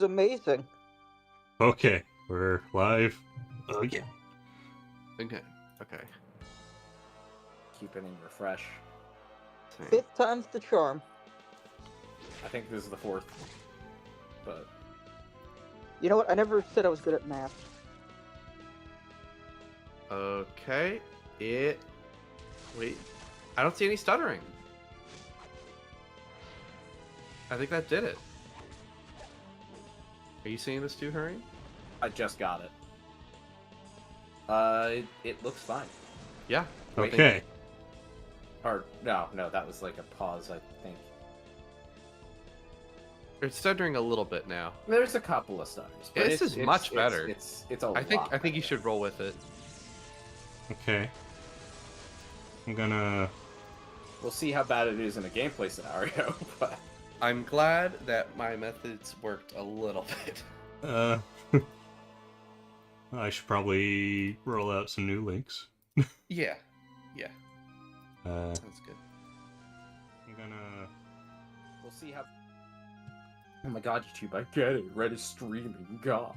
It's amazing. Okay, we're live again. Okay. Okay. Keep hitting refresh. Same. 5th time's the charm. I think this is the 4th. But You know what? I never said I was good at math. Okay. Wait. I don't see any stuttering. I think that did it. Are you seeing this too, Hurry? I just got it. It looks fine. Yeah. Wait. Okay. Or no, that was like a pause, I think. It's stuttering a little bit now. There's a couple of stutters. But This is much better. It's a I think lot you should roll with it. Okay. I'm gonna... We'll see how bad it is in a gameplay scenario, but I'm glad that my methods worked a little bit. I should probably roll out some new links. Yeah. Yeah. That's good. I'm gonna... we'll see how. Oh my god, YouTube, I get it. Red is streaming. God.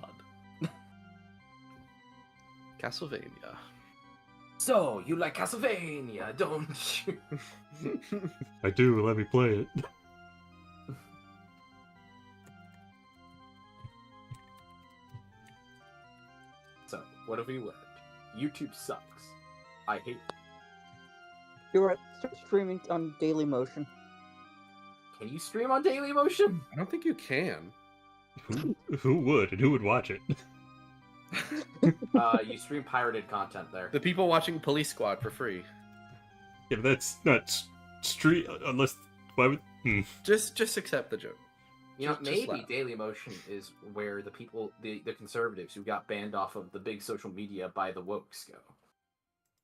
Castlevania. So, you like Castlevania, don't you? I do, let me play it. So, what have we learned? YouTube sucks. I hate it. You're right. Start streaming on Daily Motion. Can you stream on Dailymotion? I don't think you can. Who would? And who would watch it? You stream pirated content there. The people watching Police Squad for free. Yeah, but that's not street... Unless... Why would... Just accept the joke. You know, Just maybe laugh. Dailymotion is where the people, the conservatives who got banned off of the big social media by the wokes go.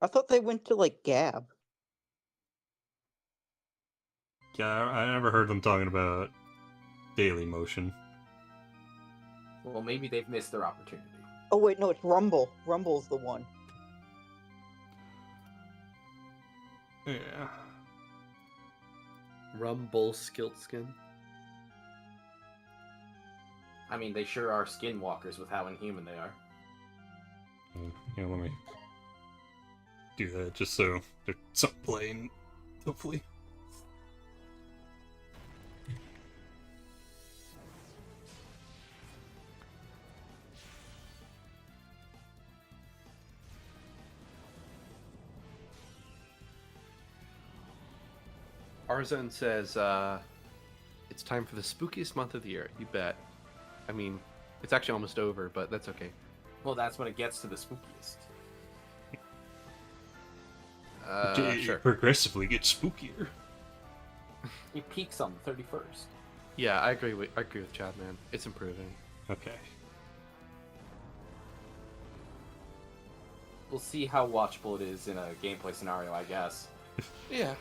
I thought they went to, like, Gab. Yeah, I never heard them talking about Daily Motion. Well, maybe they've missed their opportunity. Oh, wait, no, it's Rumble. Rumble's the one. Yeah. Rumble Skiltskin. I mean, they sure are skinwalkers with how inhuman they are. Yeah, let me do that just so there's something playing, hopefully. Arzone says, it's time for the spookiest month of the year. You bet. I mean, it's actually almost over, but that's okay. Well, that's when it gets to the spookiest. It Sure. progressively gets spookier. It peaks on the 31st. Yeah, I agree with Chad, man. It's improving. Okay. We'll see how watchable it is in a gameplay scenario, I guess. Yeah.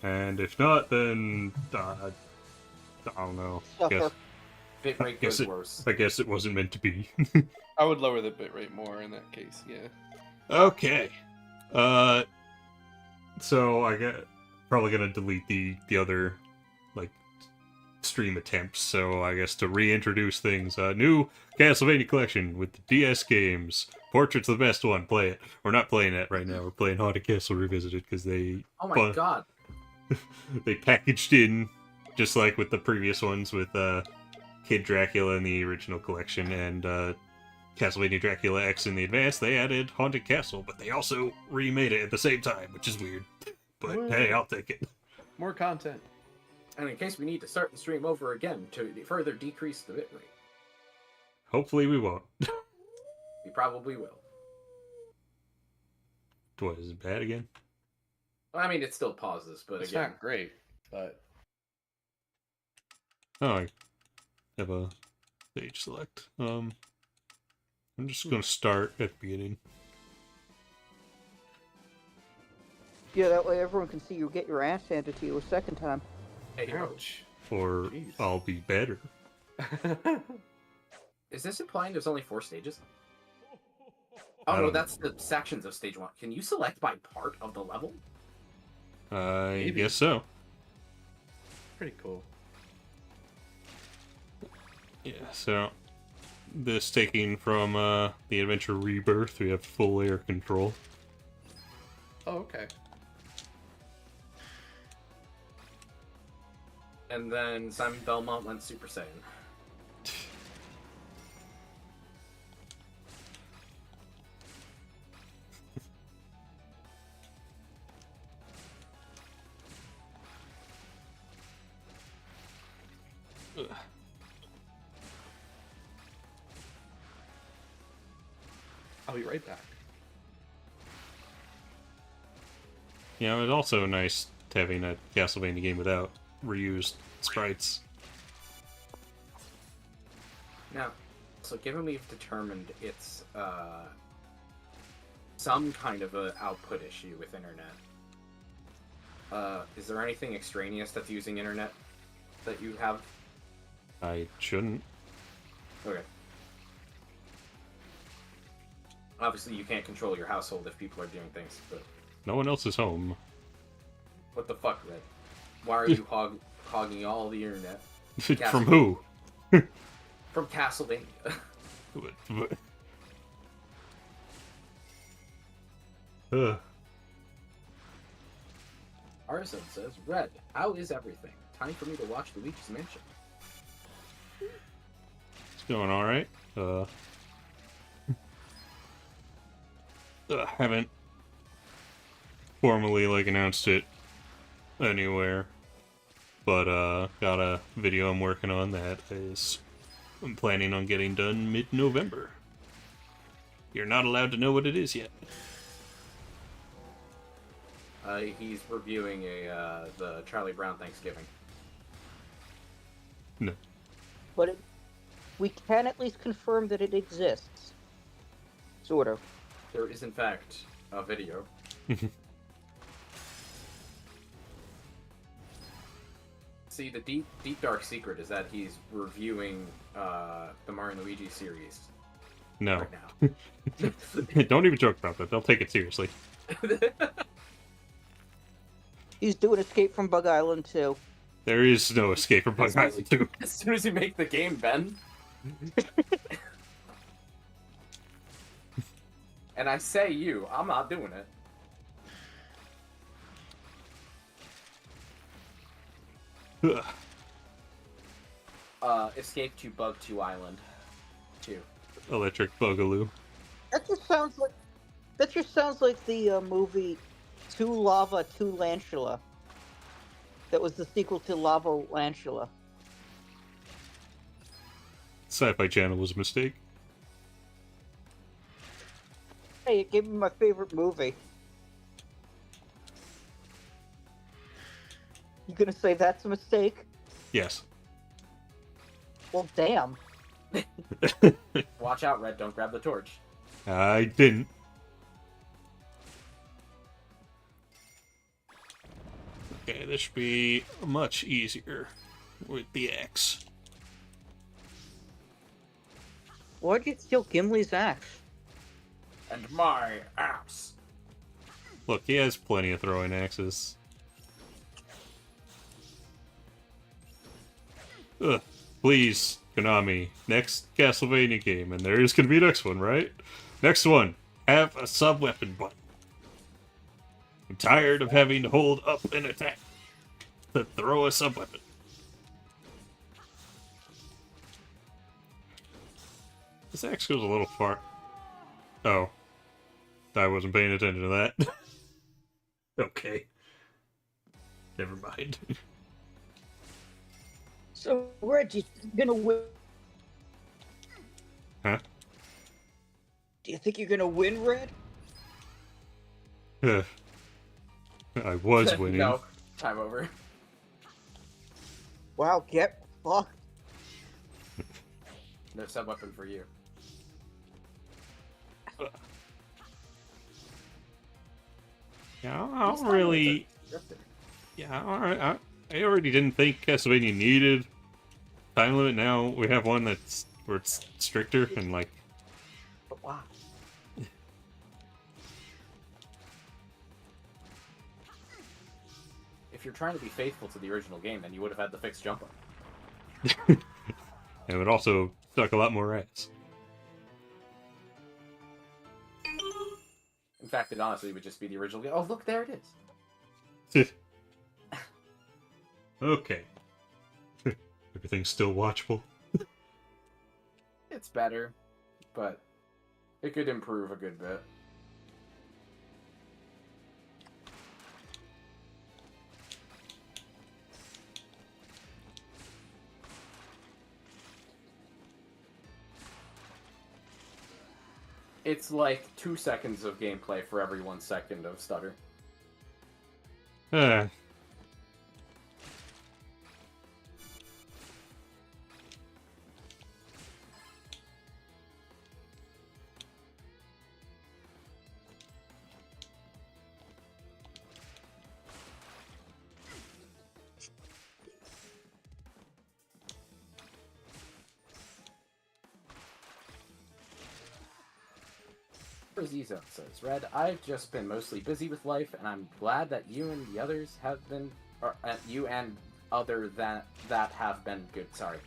And if not, then I don't know. Suffer. Bitrate Guess goes worse. I guess it wasn't meant to be. I would lower the bitrate more in that case, yeah. Okay. So I get probably gonna delete the other like stream attempts. So I guess to reintroduce things, new Castlevania collection with the DS games. Portrait's the best one. Play it. We're not playing that right now. We're playing Haunted Castle Revisited because they Oh my god. they packaged in just like with the previous ones with Kid Dracula in the original collection and Castlevania Dracula X in the advance. They added Haunted Castle, but they also remade it at the same time, which is weird. But hey, I'll take it. More content. And in case we need to start the stream over again to further decrease the bitrate, Hopefully we won't. we probably will. What, is it bad again? Well, I mean, it still pauses, but It's again, not great, but Oh, I have a stage select. I'm just gonna start at the beginning. Yeah, that way everyone can see you get your ass handed to you a second time. hey, ouch. Or Jeez. I'll be better. is this implying there's only 4 stages? Oh no, that's the sections of stage 1. Can you select by part of the level? I Maybe. guess so. Pretty cool. Yeah, so this taking from the Adventure Rebirth, we have full air control. Oh, okay. And then Simon Belmont went Super Saiyan. I'll be right back. Yeah, it was also nice having a Castlevania game without reused sprites. Now, so given we've determined it's some kind of a output issue with internet, is there anything extraneous that's using internet that you have? I shouldn't. Okay. Obviously, you can't control your household if people are doing things, but No one else is home. what the fuck, Red? Why are you hogging all the internet? From who? From Castlevania. Ugh. Arson says, Red, how is everything? Time for me to watch Luigi's Mansion. It's going alright. Haven't formally announced it anywhere, but got a video I'm working on that I'm planning on getting done mid-November. You're not allowed to know what it is yet. He's reviewing the Charlie Brown Thanksgiving. No. But we can at least confirm that it exists. Sort of. There is, in fact, a video. See, the deep dark secret is that he's reviewing the Mario and Luigi series No. right now. Don't even joke about that. They'll take it seriously. He's doing Escape from Bug Island too. There is no escape from Bug Island 2. As soon as you make the game, Ben. And I say you, I'm not doing it. Ugh. Escape to Bug 2 Island 2. Electric Boogaloo. That just sounds like the movie Two Lava, Two Lantula. That was the sequel to Lava Lantula. Sci-Fi Channel was a mistake. Hey, it gave me my favorite movie. You gonna say that's a mistake? Yes. Well, damn. Watch out, Red, don't grab the torch. I didn't. Okay, this should be much easier with the axe. Why'd you steal Gimli's axe? And my axe. Look, he has plenty of throwing axes. Ugh, please, Konami, next Castlevania game, and there is gonna be a next one, right? Next one, have a sub-weapon button. I'm tired of having to hold up and attack to throw a sub-weapon. This axe goes a little far. Oh. I wasn't paying attention to that. Okay. Never mind. So, Red, you gonna win? Huh? Do you think you're gonna win, Red? I was winning. No, time over. Wow, get fucked. No sub-weapon for you. Yeah, I don't really... Yeah, alright. I already didn't think Castlevania needed time limit. Now we have one where it's stricter and But wow. If you're trying to be faithful to the original game, then you would have had the fixed jump up. And it would also suck a lot more ass. In fact, it honestly would just be the original game. Oh, look, there it is. Okay. Everything's still watchable. It's better, but it could improve a good bit. It's like 2 seconds of gameplay for every 1 second of stutter. Ah. Zizo says, Red, I've just been mostly busy with life, and I'm glad that you and the others have been, or you and other that have been good. Sorry.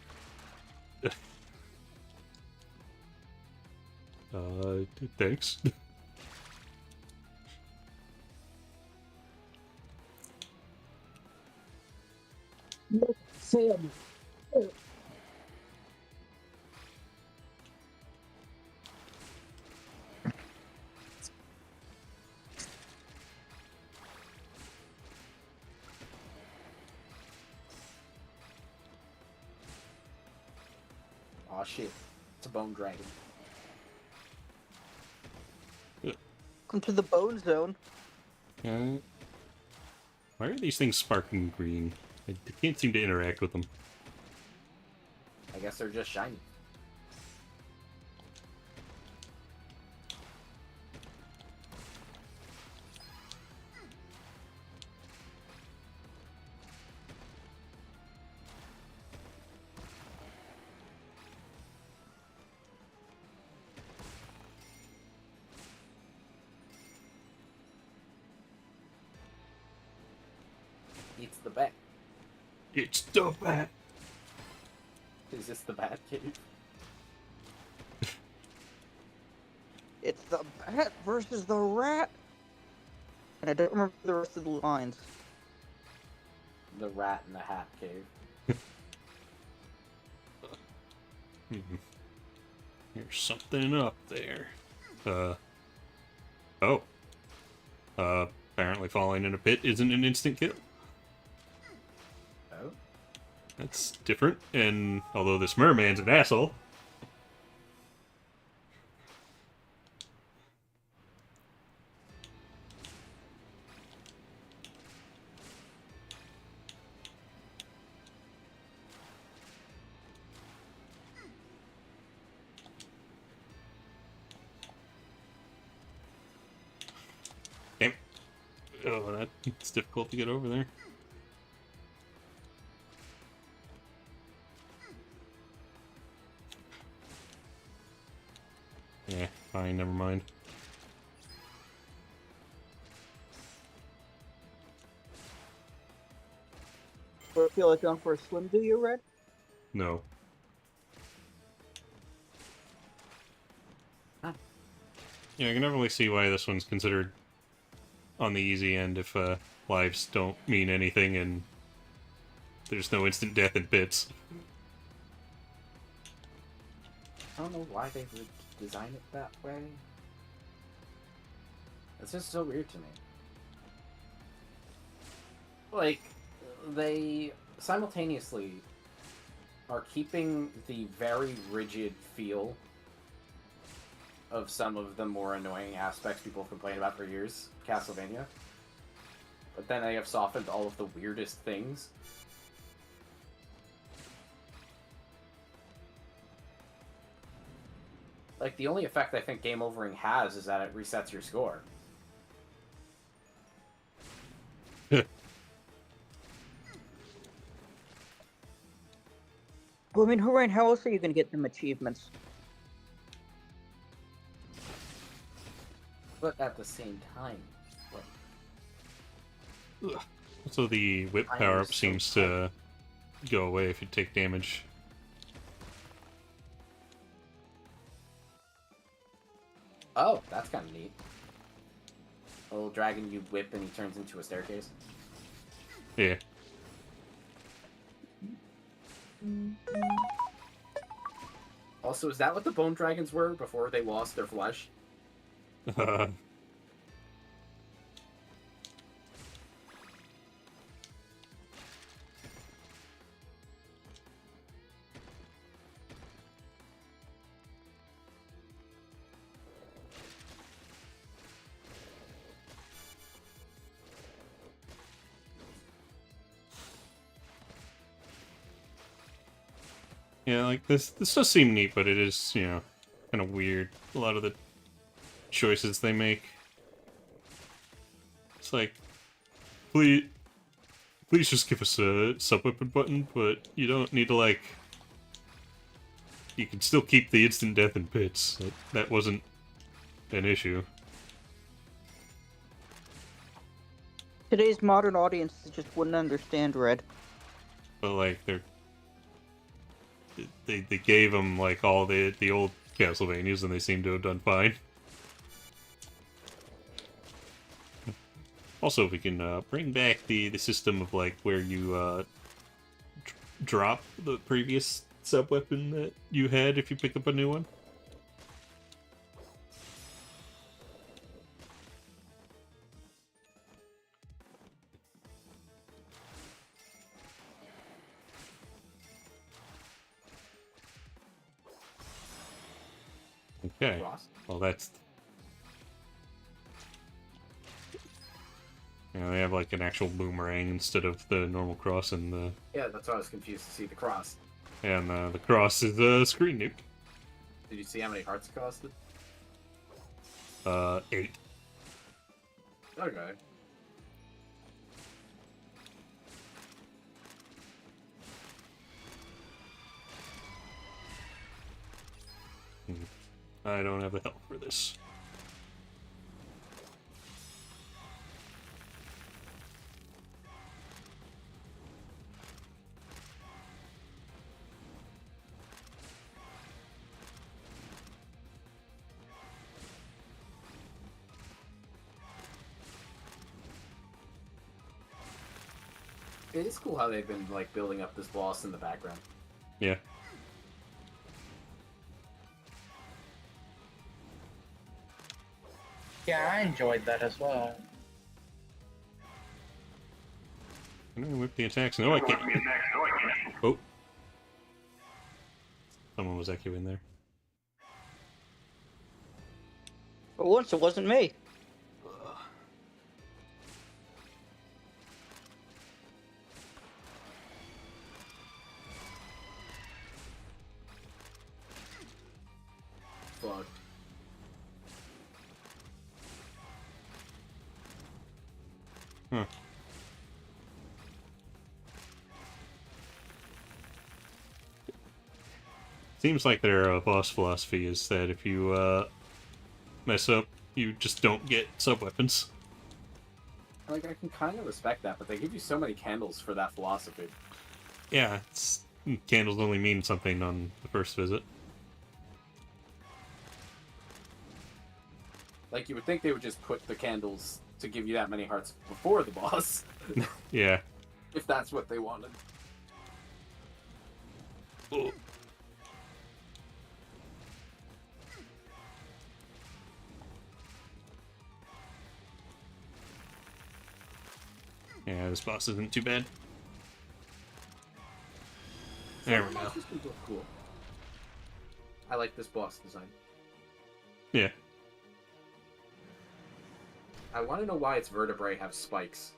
Thanks. Sam. Aw, shit. It's a bone dragon. Welcome to the Bone Zone. Why are these things sparking green? I can't seem to interact with them. I guess they're just shiny. It's the bat. It's the bat. Is this the bat cave? It's the bat versus the rat. And I don't remember the rest of the lines. The rat in the hat cave. There's something up there. Apparently falling in a pit isn't an instant kill. Oh? That's different, and although this merman's an asshole... Damn. Oh, it's difficult to get over there. Yeah, fine, never mind. Do I feel like going for a swim, do you, Red? No. Huh. Yeah, I can never really see why this one's considered on the easy end if lives don't mean anything and there's no instant death in bits. I don't know why they would design it that way. It's just so weird to me. Like, they simultaneously are keeping the very rigid feel of some of the more annoying aspects people have complained about for years, Castlevania. But then they have softened all of the weirdest things. Like, the only effect I think game overing has is that it resets your score. Well, I mean, Horan, how else are you going to get them achievements? But at the same time, like, So the whip I am power-up so seems to go away if you take damage. Oh, that's kind of neat. A little dragon you whip and he turns into a staircase. Yeah. Also, is that what the bone dragons were before they lost their flesh? Yeah, like this does seem neat, but it is, you know, kind of weird. A lot of the choices they make. It's like, please just give us a sub-weapon button, but you don't need to, like... You can still keep the instant death in pits. That wasn't an issue. Today's modern audience just wouldn't understand Red. But, like, they gave them, like, all the old Castlevanias, and they seem to have done fine. Also, we can bring back the system of, like, where you drop the previous sub-weapon that you had if you pick up a new one. Okay. Ross? Well, that's... You know, they have, like, an actual boomerang instead of the normal cross, and the... Yeah, that's why I was confused to see the cross. And the cross is a screen nuke. Did you see how many hearts it costed? 8. Okay. I don't have the health for this. It is cool how they've been like building up this boss in the background. Yeah. Yeah, I enjoyed that as well. Can I whip the attacks? No, I can't. Oh. Someone was echoing there. For once, it wasn't me. Fuck. Huh. Seems like their boss philosophy is that if you mess up, you just don't get sub-weapons. Like, I can kind of respect that, but they give you so many candles for that philosophy. Yeah, candles only mean something on the first visit. Like, you would think they would just put the candles to give you that many hearts before the boss. Yeah. If that's what they wanted. Oh. Yeah, this boss isn't too bad. There we go. This would look cool. I like this boss design. Yeah. I want to know why its vertebrae have spikes.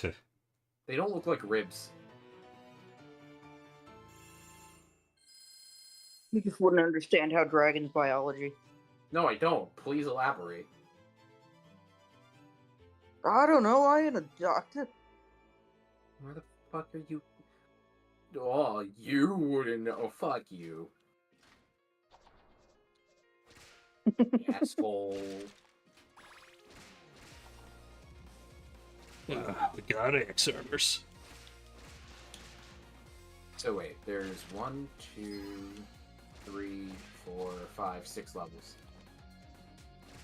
They don't look like ribs. You just wouldn't understand how dragons biology. No, I don't. Please elaborate. I don't know. I ain't a doctor. Where the fuck are you? Oh, you wouldn't know. Fuck you. Asshole. We got X armors. So wait, there's 1, 2, 3, 4, 5, 5, 6 levels.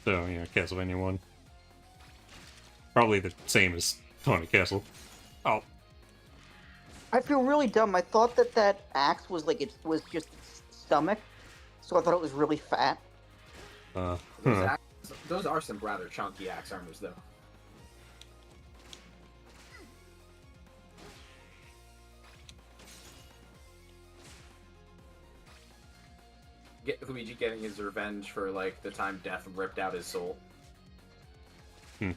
So, yeah, Castlevania 1. Probably the same as Haunted Castle. Oh, I feel really dumb. I thought that that axe was like it was just its stomach, so I thought it was really fat. uh, Those, huh. those are some rather chunky axe armors, though. Luigi getting his revenge for like the time Death ripped out his soul. Hmm.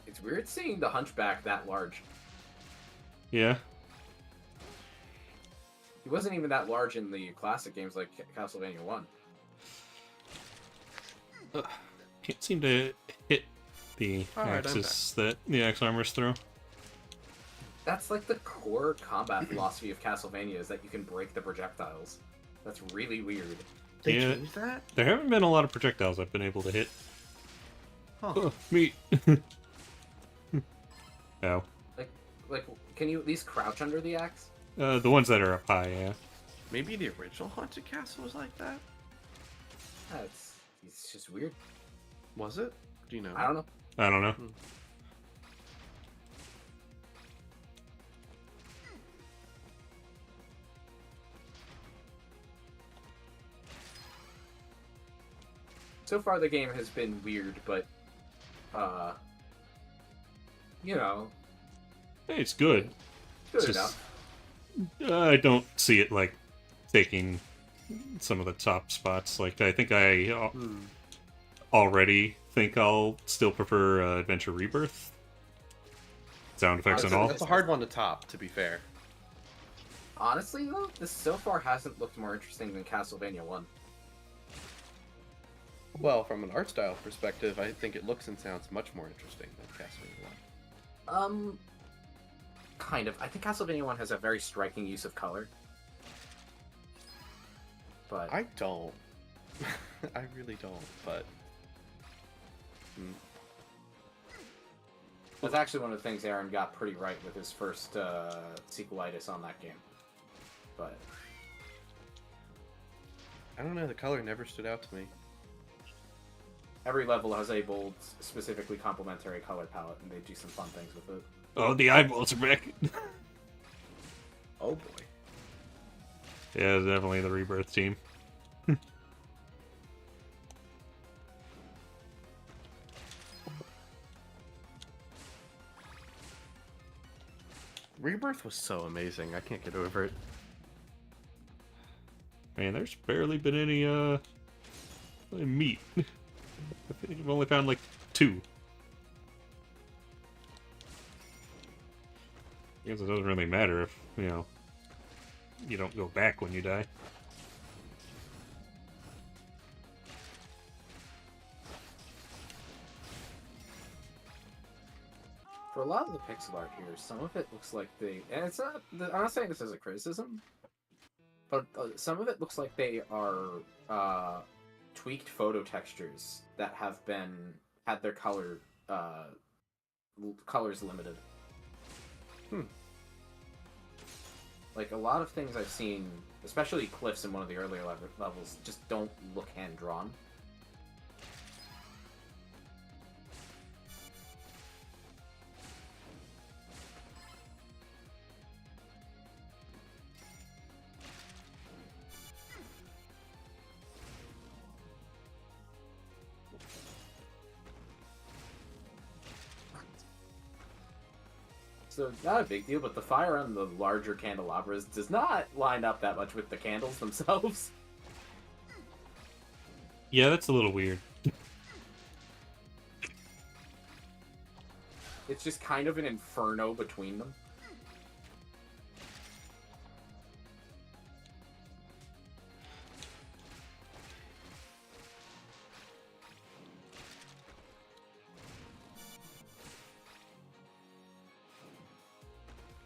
It's weird seeing the Hunchback that large. Yeah. He wasn't even that large in the classic games like Castlevania 1. Can't seem to hit the Alright, I'm axes that the axe armors throw. That's like the core combat philosophy of Castlevania, is that you can break the projectiles. That's really weird. They Yeah. changed that? There haven't been a lot of projectiles I've been able to hit. Huh. Oh, meat. Ow. Like, can you at least crouch under the axe? The ones that are up high, yeah. Maybe the original Haunted Castle was like that? It's just weird. Was it? Do you know? I don't know. I don't know. So far, the game has been weird, but, you know, Hey, it's good. good It's enough. I don't see it, like, taking some of the top spots. Like, I think I already think I'll still prefer Adventure Rebirth. Sound effects and all. That's a hard one to top, to be fair. Honestly, though, this so far hasn't looked more interesting than Castlevania 1. Well, from an art style perspective, I think it looks and sounds much more interesting than Castlevania 1. Kind of. I think Castlevania 1 has a very striking use of color. But I don't. I really don't, but... that's actually one of the things Aaron got pretty right with his first sequelitis on that game. But I don't know, the color never stood out to me. every level has a bold, specifically complementary color palette, and they do some fun things with it. Oh, the eyeballs are back. Oh boy. Yeah, definitely the Rebirth team. Rebirth was so amazing, I can't get over it. Man, there's barely been any meat. I think I've only found like 2. I guess it doesn't really matter if, you know, you don't go back when you die. For a lot of the pixel art here, some of it looks like and it's not, I'm not saying this as a criticism, but some of it looks like they are tweaked photo textures that have had their colors limited. Like, a lot of things I've seen, especially cliffs in one of the earlier levels, just don't look hand-drawn. So, not a big deal, but the fire on the larger candelabras does not line up that much with the candles themselves. Yeah, that's a little weird. It's just kind of an inferno between them.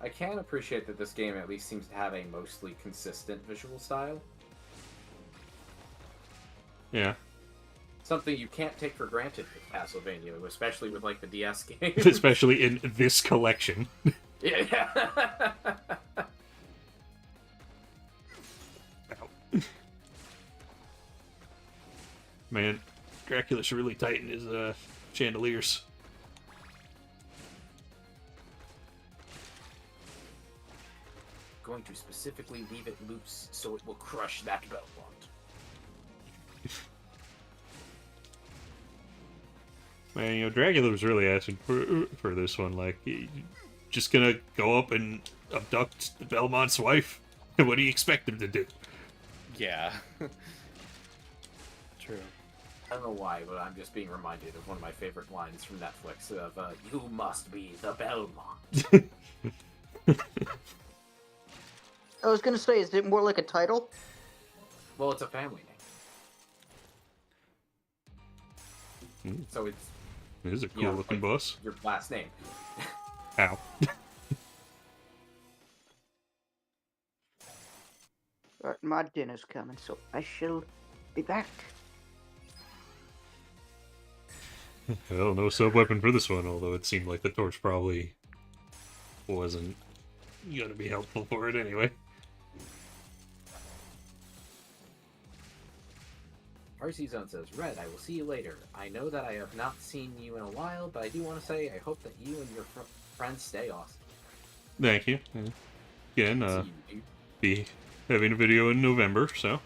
I can appreciate that this game at least seems to have a mostly consistent visual style. Yeah. Something you can't take for granted with Castlevania, especially with, like, the DS games. Especially in this collection. Yeah. man, Dracula should really tighten his chandeliers. Going to specifically leave it loose so it will crush that Belmont. Man, Dracula was really asking for this one. Like, just gonna go up and abduct Belmont's wife? What do you expect him to do? Yeah. True. I don't know why, but I'm just being reminded of one of my favorite lines from Netflix of, "You must be the Belmont." I was gonna say, is it more like a title? Well, it's a family name. Mm. So it's It is a you know, cool looking like boss. your last name. Ow. Right, my dinner's coming, so I shall be back. Well, no sub weapon for this one, although it seemed like the torch probably wasn't gonna be helpful for it anyway. RC Zone says, "Red, I will see you later. I know that I have not seen you in a while, but I do want to say I hope that you and your friends stay awesome." Thank you. Again, See you, dude. be having a video in November, so.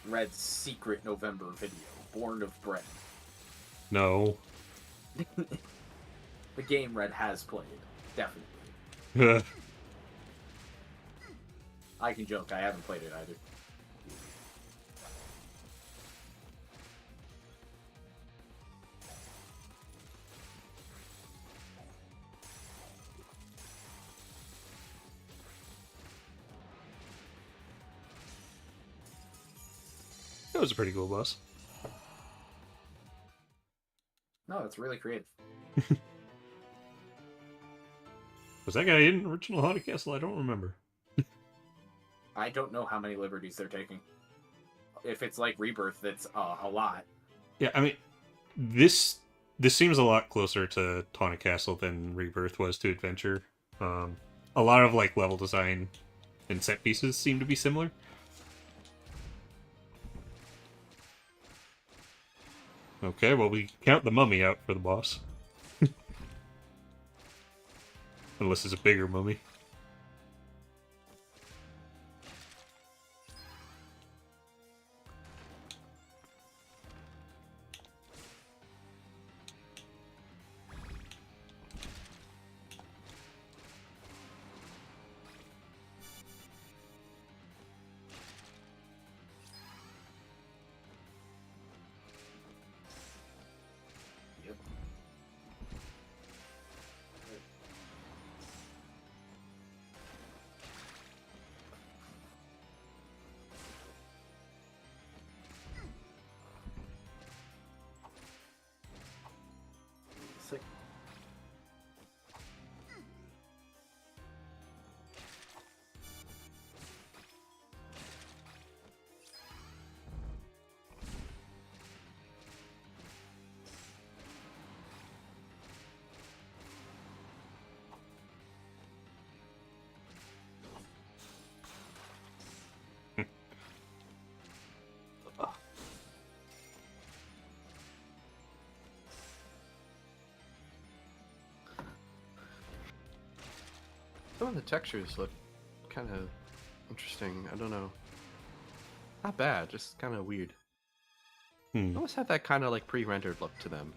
Red's secret November video, Born of Bread. No. The game Red has played, definitely. I can joke, I haven't played it either. That was a pretty cool boss. No, it's really creative. Was that guy in original Haunted Castle? I don't remember. I don't know how many liberties they're taking. If it's like Rebirth, that's a lot. Yeah, I mean, this seems a lot closer to Haunted Castle than Rebirth was to Adventure. A lot of like level design and set pieces seem to be similar. Okay, well, we count the mummy out for the boss. Unless it's a bigger mummy. Yep. Sick. Some of the textures look kind of interesting. I don't know. Not bad, just kind of weird. Hmm. Almost have that kind of like pre-rendered look to them.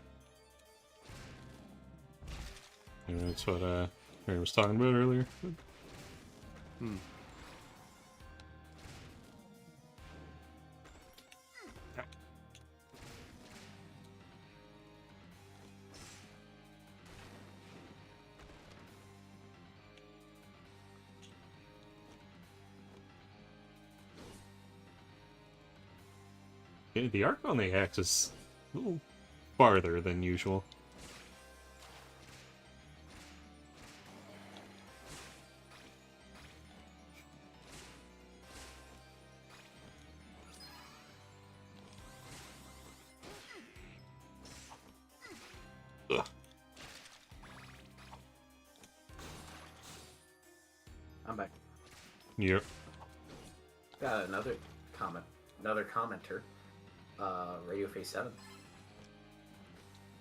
Yeah, that's what Mary was talking about earlier. Hmm. Yeah, the arc on the axe is a little farther than usual. Ugh. Yep. Got another commenter. Radio Face 7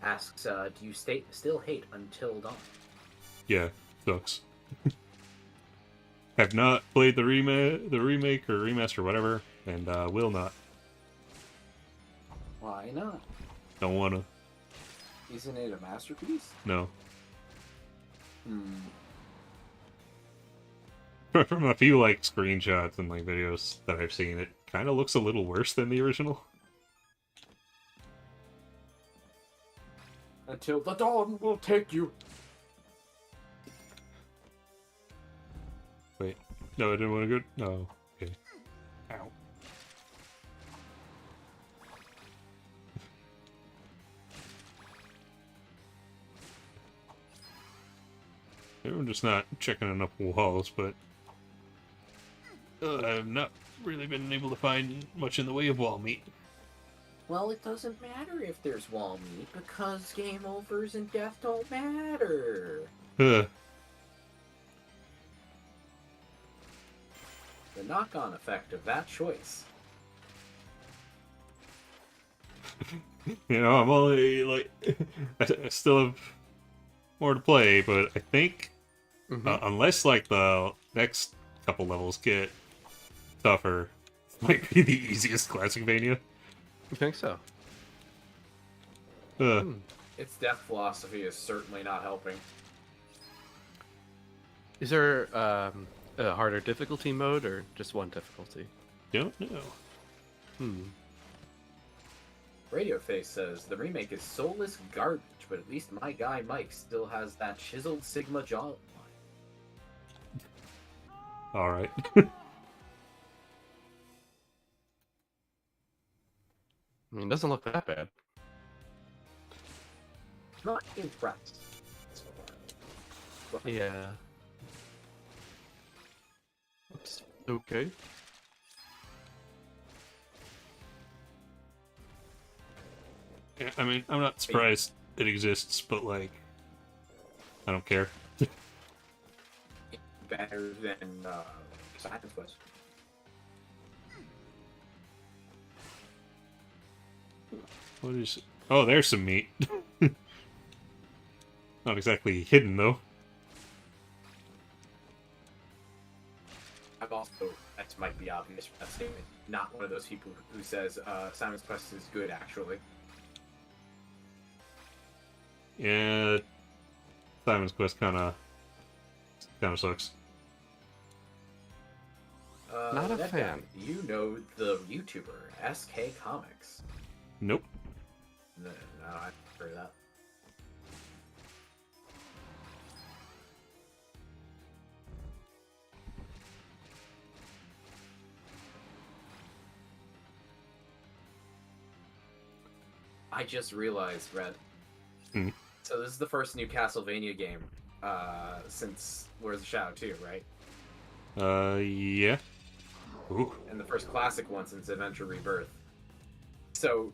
asks, do you still hate Until Dawn? Yeah, sucks. Have not played the remake or remaster, whatever, and will not. Why not? Don't wanna. Isn't it a masterpiece? No. Hmm. From a few like screenshots and like videos that I've seen, it kind of looks a little worse than the original. Until the dawn will take you. Wait, no, I didn't want to go. No, okay. Ow. I'm just not checking enough walls, but I've not really been able to find much in the way of wall meat. Well, it doesn't matter if there's wall meat, because game overs and death don't matter. Ugh. The knock-on effect of that choice. You know, I'm only like I still have more to play, but I think unless like the next couple levels get tougher, it might be the easiest Classicvania. You think so? Its death philosophy is certainly not helping. Is there a harder difficulty mode or just one difficulty? Don't know. Radio Face says, the remake is soulless garbage, but at least my guy Mike still has that chiseled Sigma jawline. All right. I mean, it doesn't look that bad. Not impressed. So far. Yeah. It's okay. Yeah, I mean, I'm not surprised it exists, but like, I don't care. Better than Simon's Quest. What is? Oh, there's some meat. Not exactly hidden though. I've also, that might be obvious from that statement, not one of those people who says Simon's Quest is good, actually. Yeah, Simon's Quest kind of sucks. Not a that fan. guy, you know the YouTuber, SK Comics. Nope. No, I've heard of that. I just realized, Red. Hmm. So this is the first new Castlevania game since Lords of Shadow 2, right? Yeah. Ooh. And the first classic one since Adventure Rebirth. So,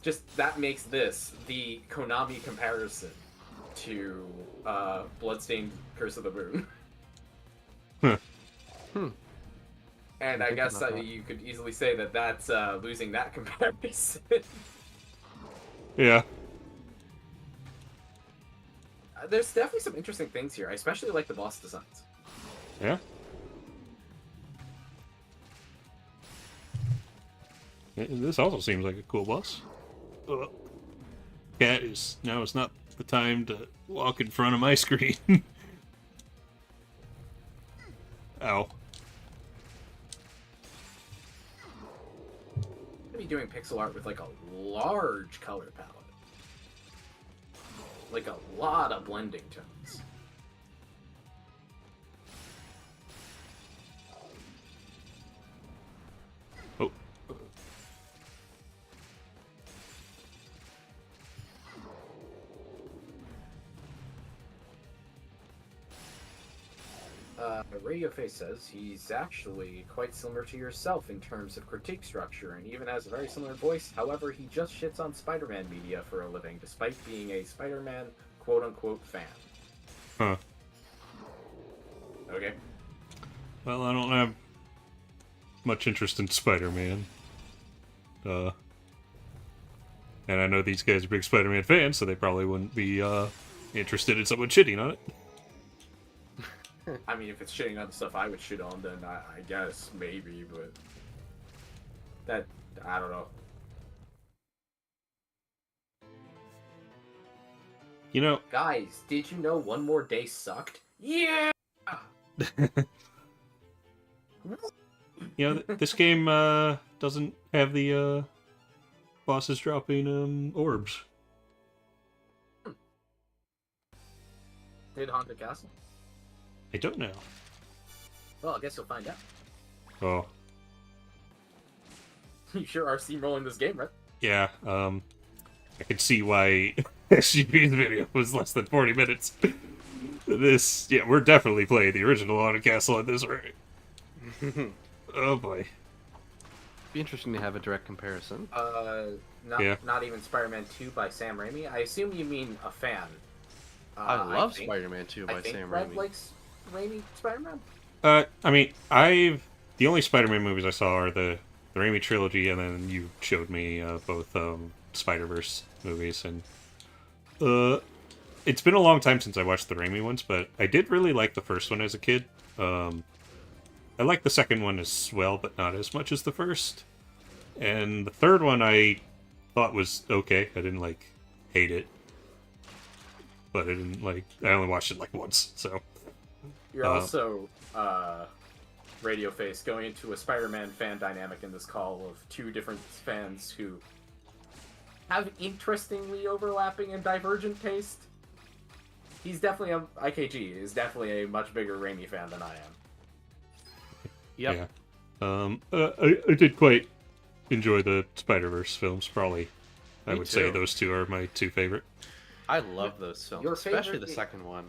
just that makes this the Konami comparison to Bloodstained Curse of the Moon. And I guess you could easily say that that's losing that comparison. Yeah. There's definitely some interesting things here. I especially like the boss designs. Yeah. This also seems like a cool boss. Ugh. Cat is now. It's not the time to walk in front of my screen. Ow. I'm gonna be doing pixel art with like a large color palette. Like a lot of blending tones. Oh. Radio Face says he's actually quite similar to yourself in terms of critique structure and even has a very similar voice. However, he just shits on Spider-Man media for a living, despite being a Spider-Man quote-unquote fan. Huh. Okay. Well, I don't have much interest in Spider-Man. And I know these guys are big Spider-Man fans, so they probably wouldn't be interested in someone shitting on it. I mean, if it's shitting on the stuff I would shit on, then I guess maybe, but that I don't know. You know, Guys, did you know One More Day sucked? Yeah. this game doesn't have the bosses dropping orbs. Did Haunted Castle? I don't know. Well, I guess you'll find out. Oh, You sure are steamrolling this game, right? yeah. I could see why SGP's video was less than 40 minutes. We're definitely playing the original Haunted Castle at this rate. Oh boy. Be interesting to have a direct comparison. Not even Spider-Man 2 by Sam Raimi. I assume you mean a fan. I love think- Spider-Man 2 by I think Sam Red Raimi. likes Raimi Spider-Man. I mean, the only Spider-Man movies I saw are the Raimi trilogy, and then you showed me both Spider-Verse movies, and it's been a long time since I watched the Raimi ones, but I did really like the first one as a kid. I like the second one as well, but not as much as the first. And the third one I thought was okay. I didn't hate it, but I only watched it once, so. You're also Radio Face going into a Spider-Man fan dynamic in this call of two different fans who have interestingly overlapping and divergent taste. He's definitely IKG is definitely a much bigger Raimi fan than I am. Yep. Yeah. I did quite enjoy the Spider-Verse films. Probably, I Me would say too. those two are my two favorite. I love those films, Your especially favorite- the second one.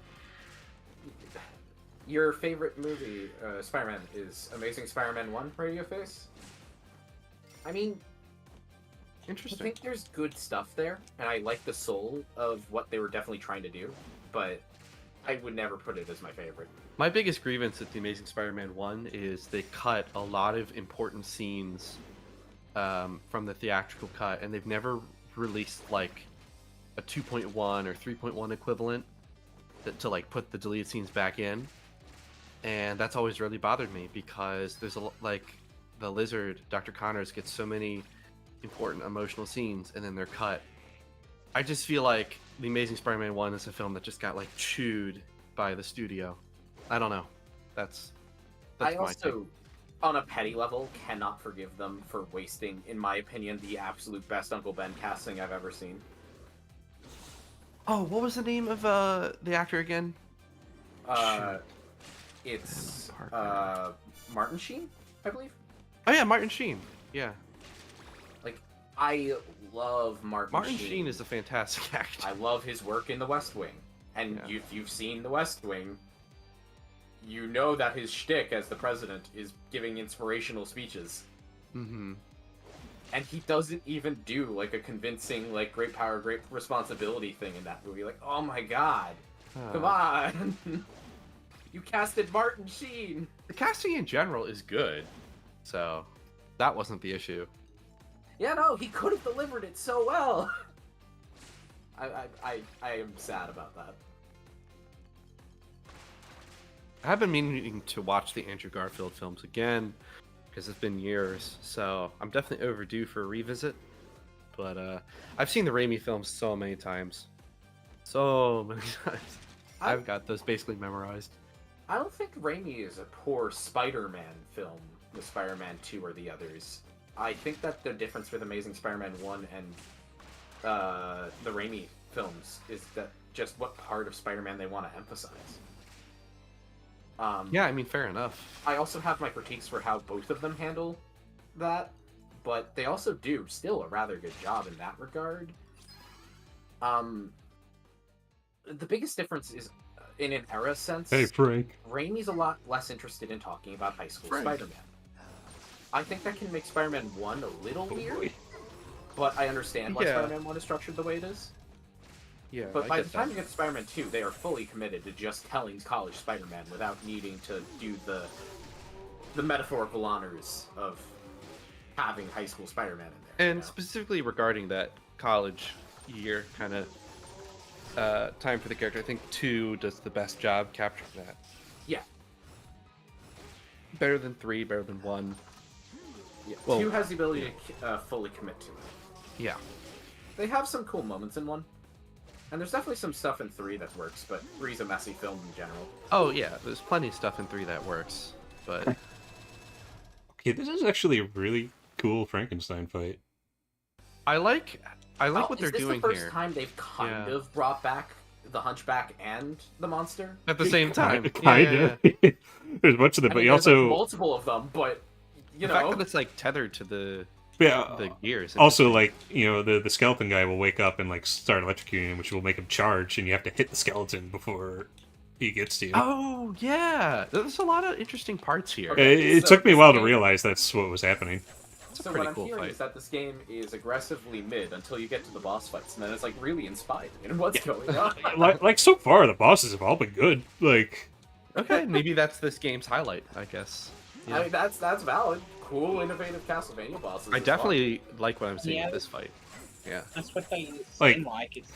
Your favorite movie, Spider-Man, is Amazing Spider-Man 1, Radio Face? I mean, I Interesting. think there's good stuff there, and I like the soul of what they were definitely trying to do, but I would never put it as my favorite. My biggest grievance with The Amazing Spider-Man 1 is they cut a lot of important scenes from the theatrical cut, and they've never released a 2.1 or 3.1 equivalent to put the deleted scenes back in. And that's always really bothered me because there's the Lizard, Dr. Connors, gets so many important emotional scenes and then they're cut. I just feel like The Amazing Spider-Man 1 is a film that just got chewed by the studio. I don't know. That's I my also, take. on a petty level, cannot forgive them for wasting, in my opinion, the absolute best Uncle Ben casting I've ever seen. Oh, what was the name of the actor again? It's Parker. Martin Sheen, I believe. Oh yeah, Martin Sheen. Yeah. I love Martin Sheen is a fantastic actor. I love his work in The West Wing. And Yeah. if you've seen The West Wing, you know that his shtick as the president is giving inspirational speeches. Mm-hmm. And he doesn't even do a convincing great power, great responsibility thing in that movie. Oh my god. Come on. You casted Martin Sheen. The casting in general is good, so that wasn't the issue. Yeah, no, he could have delivered it so well. I am sad about that. I've been meaning to watch the Andrew Garfield films again because it's been years, so I'm definitely overdue for a revisit. But I've seen the Raimi films so many times. So many times. I've got those basically memorized. I don't think Raimi is a poor Spider-Man film with Spider-Man 2 or the others. I think that the difference with Amazing Spider-Man 1 and the Raimi films is that just what part of Spider-Man they want to emphasize. Yeah, I mean, fair enough. I also have my critiques for how both of them handle that, but they also do still a rather good job in that regard. The biggest difference is in an era sense. Hey, Frank. Raimi's a lot less interested in talking about high school Frank. Spider-Man. I think that can make Spider-Man 1 a little Oh, weird, boy. but I understand why Yeah. Spider-Man 1 is structured the way it is. Yeah, But I by get the time that. you get to Spider-Man 2, they are fully committed to just telling college Spider-Man without needing to do the the metaphorical honors of having high school Spider-Man in there. And specifically regarding that college year kind of time for the character, I think 2 does the best job capturing that. Yeah. Better than 3, better than 1. Yeah. Well, 2 has the ability to fully commit to it. Yeah. They have some cool moments in 1. And there's definitely some stuff in 3 that works, but 3's a messy film in general. Oh yeah, there's plenty of stuff in 3 that works, but Okay, this is actually a really cool Frankenstein fight. I like what they're doing Is this the first here. time they've kind Yeah. of brought back the Hunchback and the monster? At the same time. Kind of. There's much of it, I but mean, you there's, also like, multiple of them, but you The know, fact that it's like tethered to the yeah. gears. Also, like, you know, the skeleton guy will wake up and like start electrocuting him, which will make him charge, and you have to hit the skeleton before he gets to you. Oh yeah, there's a lot of interesting parts here. Okay. It So took me a this while to game- realize that's what was happening. It's a so pretty what I'm cool hearing fight. is that this game is aggressively mid until you get to the boss fights, and then it's like really inspired in what's going on. Like so far, the bosses have all been good. Like, Okay, maybe that's this game's highlight, I guess. Yeah. I mean, that's valid. Cool, innovative Castlevania bosses. I as well. definitely like what I'm seeing Yeah. with this fight. Yeah. That's what they Like- seem like. It's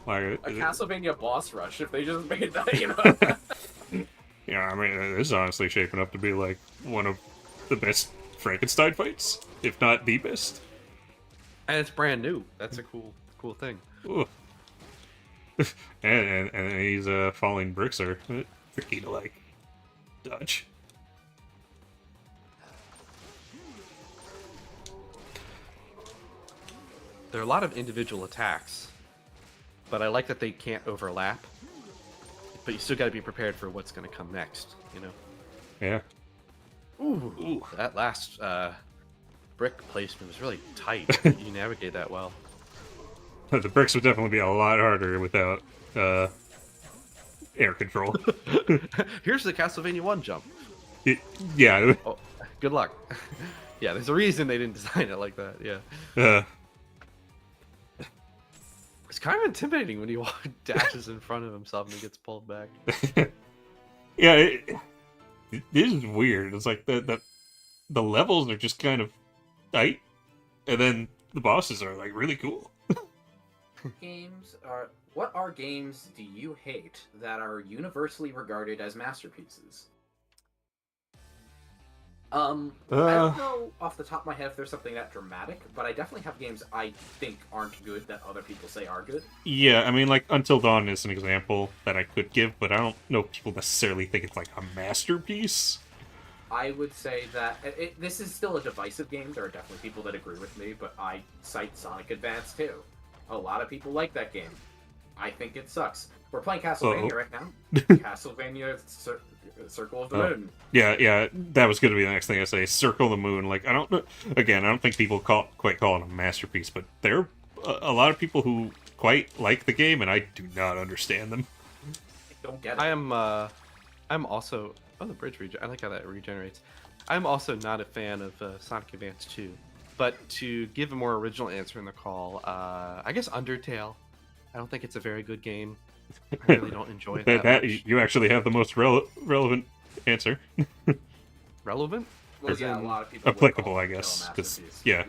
like A Castlevania boss rush if they just made that, you know. yeah, I mean, this is honestly shaping up to be like one of the best Frankenstein fights, if not the best. And it's brand new. That's a cool thing. Ooh. and these falling bricks are tricky to like dodge. There are a lot of individual attacks, but I like that they can't overlap. But you still got to be prepared for what's going to come next, you know? Yeah. Ooh, that last brick placement was really tight. You navigate that well. The bricks would definitely be a lot harder without air control. Here's the Castlevania 1 jump. Yeah. Oh, good luck. Yeah, there's a reason they didn't design it like that, yeah. It's kind of intimidating when he dashes in front of himself and he gets pulled back. Yeah, this is weird. It's like the levels are just kind of tight, and then the bosses are like really cool. What are games do you hate that are universally regarded as masterpieces? I don't know off the top of my head if there's something that dramatic, but I definitely have games I think aren't good that other people say are good. Yeah, I mean, like Until Dawn is an example that I could give, but I don't know if people necessarily think it's like a masterpiece. I would say that this is still a divisive game. There are definitely people that agree with me, but I cite Sonic Advance 2. A lot of people like that game. I think it sucks. We're playing Castlevania right now. Castlevania Circle of the Moon. Yeah, that was going to be the next thing I say. Circle the Moon. Like, I don't know. Again, I don't think people quite call it a masterpiece, but there are a lot of people who quite like the game, and I do not understand them. I don't get it. I'm also... Oh, the bridge I like how that regenerates. I'm also not a fan of Sonic Advance 2. But to give a more original answer in the call, I guess Undertale. I don't think it's a very good game. I really don't enjoy it that much. You actually have the most relevant answer. Relevant? Well, As yeah, a in lot of people would applicable, call I it a guess, 'cause- masterpiece. yeah.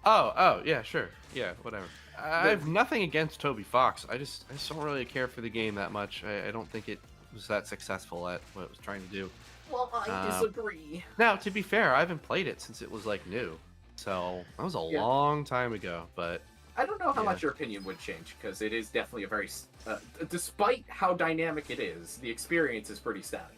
Oh, yeah, sure. Yeah, whatever. I have nothing against Toby Fox. I just don't really care for the game that much. I don't think it was that successful at what it was trying to do. Well, I disagree. Now, to be fair, I haven't played it since it was like new. So that was a Yeah. long time ago, but I don't know how Yeah. much your opinion would change, because it is definitely a very... despite how dynamic it is, the experience is pretty static.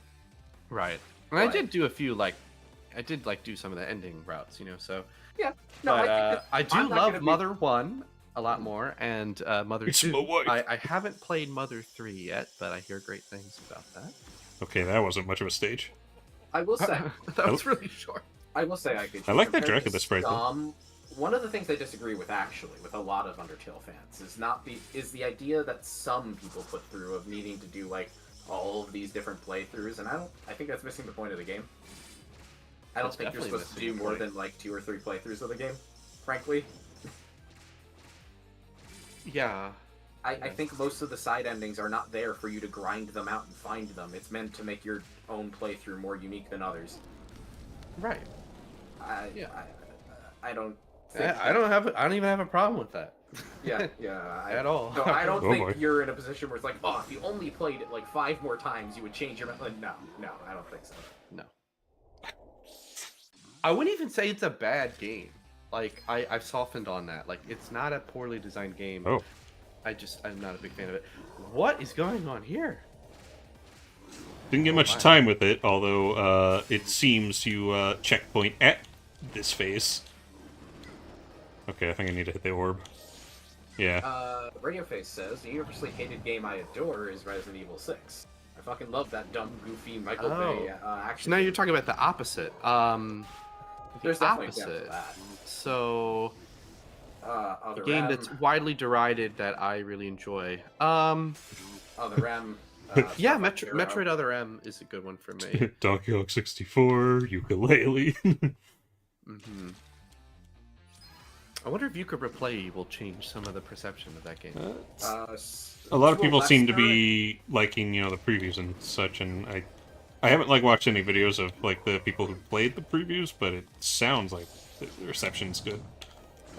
right. And I Right. did do a few I did do some of the ending routes, you know. So No, but, I think that I do I'm not love gonna be- Mother 1 a lot more, and Mother It's 2. my wife. I haven't played Mother 3 yet, but I hear great things about that. Okay, that wasn't much of a stage. I will say... That was really short. I will say I could. I like that compare Dracula to sprite, though. One of the things I disagree with, actually, with a lot of Undertale fans, is the idea that some people put through of needing to do like all of these different playthroughs, and I think that's missing the point of the game. I don't That's think you're definitely supposed to missing do the more point. than like 2 or 3 playthroughs of the game. Frankly, Yeah. I think most of the side endings are not there for you to grind them out and find them. It's meant to make your own playthrough more unique than others. Right. I don't. I don't even have a problem with that. Yeah. At all. No, I don't Oh think boy. you're in a position where it's like, oh, if you only played it like 5 more times, you would change your mind. No, I don't think so. No. I wouldn't even say it's a bad game. Like, I've softened on that. Like, it's not a poorly designed game. Oh. I'm not a big fan of it. What is going on here? Didn't get much my. time with it, although it seems you checkpoint at this phase. Okay, I think I need to hit the orb. Yeah. Radio Face says, the universally hated game I adore is Resident Evil 6. I fucking love that dumb, goofy Michael Bay action. So now you're talking about the opposite. There's The definitely examples opposite. of that. So, Other a game Rem, that's widely derided that I really enjoy. Other Rem. Yeah, Stuff like Zero. Metroid Other M is a good one for me. Donkey Kong 64, Ukulele. hmm I wonder if Yooka Replay will change some of the perception of that game. A lot of to people lesser seem to be liking, the previews and such, and I haven't watched any videos of the people who played the previews, but it sounds like the reception's good.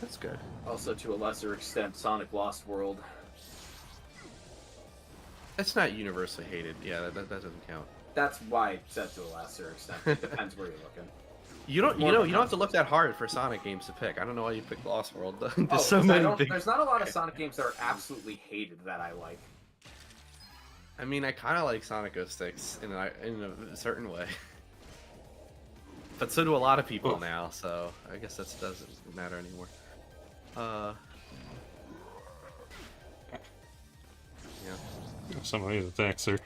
That's good. Also, to a lesser extent, Sonic Lost World. That's not universally hated. Yeah, that doesn't count. That's why I said to a lesser extent. It depends where you're looking. You don't have to look that hard for Sonic games to pick. I don't know why you picked Lost World. There's so many big. There's not a lot of Sonic games that are absolutely hated that I like. I mean, I kind of like Sonic 06 in a certain way, but so do a lot of people now. So I guess that doesn't matter anymore. Yeah. Some of these attacks are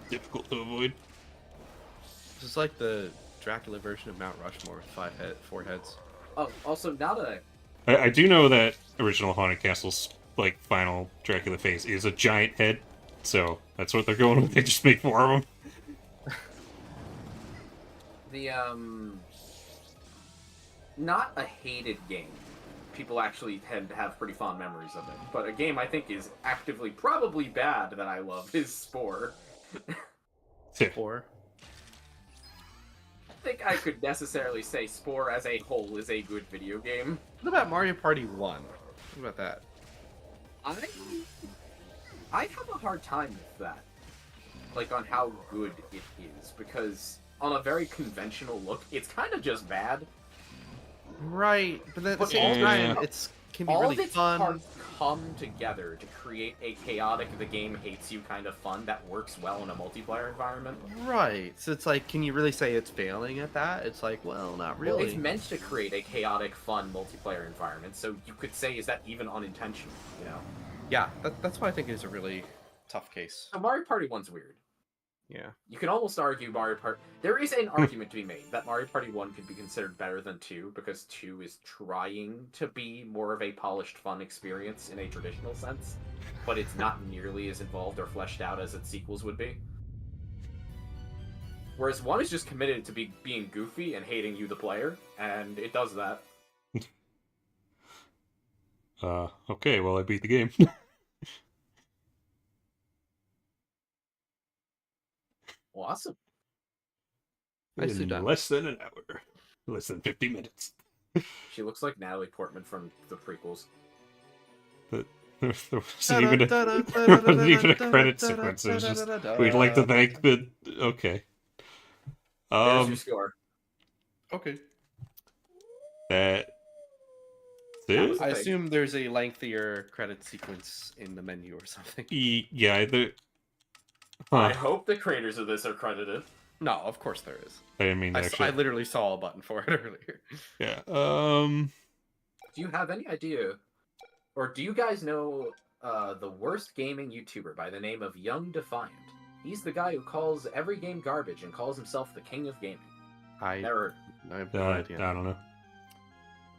difficult to avoid. This is like the Dracula version of Mount Rushmore with 4 heads. Oh, also, now that I do know that original Haunted Castle's final Dracula phase is a giant head, so that's what they're going with. They just make 4 of them. the not a hated game. People actually tend to have pretty fond memories of it. But a game I think is actively probably bad that I love is Spore. 4. I think I could necessarily say Spore as a whole is a good video game. What about Mario Party 1? What about that? I have a hard time with that. Like, on how good it is, because on a very conventional look, it's kind of just bad. Right, but at the But same all- time, can be All really of its fun. parts come together to create a chaotic, the game hates you kind of fun that works well in a multiplayer environment. Right, so it's like, can you really say it's failing at that? It's like, well, not really. Well, it's meant to create a chaotic, fun multiplayer environment, so you could say, is that even unintentional, Yeah, that's why I think it is a really tough case. So Mario Party 1's weird. Yeah. You can almost argue Mario Party... There is an argument to be made that Mario Party 1 could be considered better than 2, because 2 is trying to be more of a polished, fun experience in a traditional sense, but it's not nearly as involved or fleshed out as its sequels would be. Whereas 1 is just committed to being goofy and hating you, the player, and it does that. Okay, well, I beat the game. Awesome. Nicely In done. less than an hour. Less than 50 minutes. She looks like Natalie Portman from the prequels. There wasn't even a credit sequence. It was just, we'd like to thank the... Okay. There's your score. Okay. That's it? I assume there's a lengthier credit sequence in the menu or something. Yeah, either... I Huh. hope the creators of this are credited. No, of course there is. I didn't mean to I actually... literally saw a button for it earlier. Yeah, Do you have any idea, or do you guys know the worst gaming YouTuber by the name of Young Defiant? He's the guy who calls every game garbage and calls himself the king of gaming. I Never. have no I idea. don't know.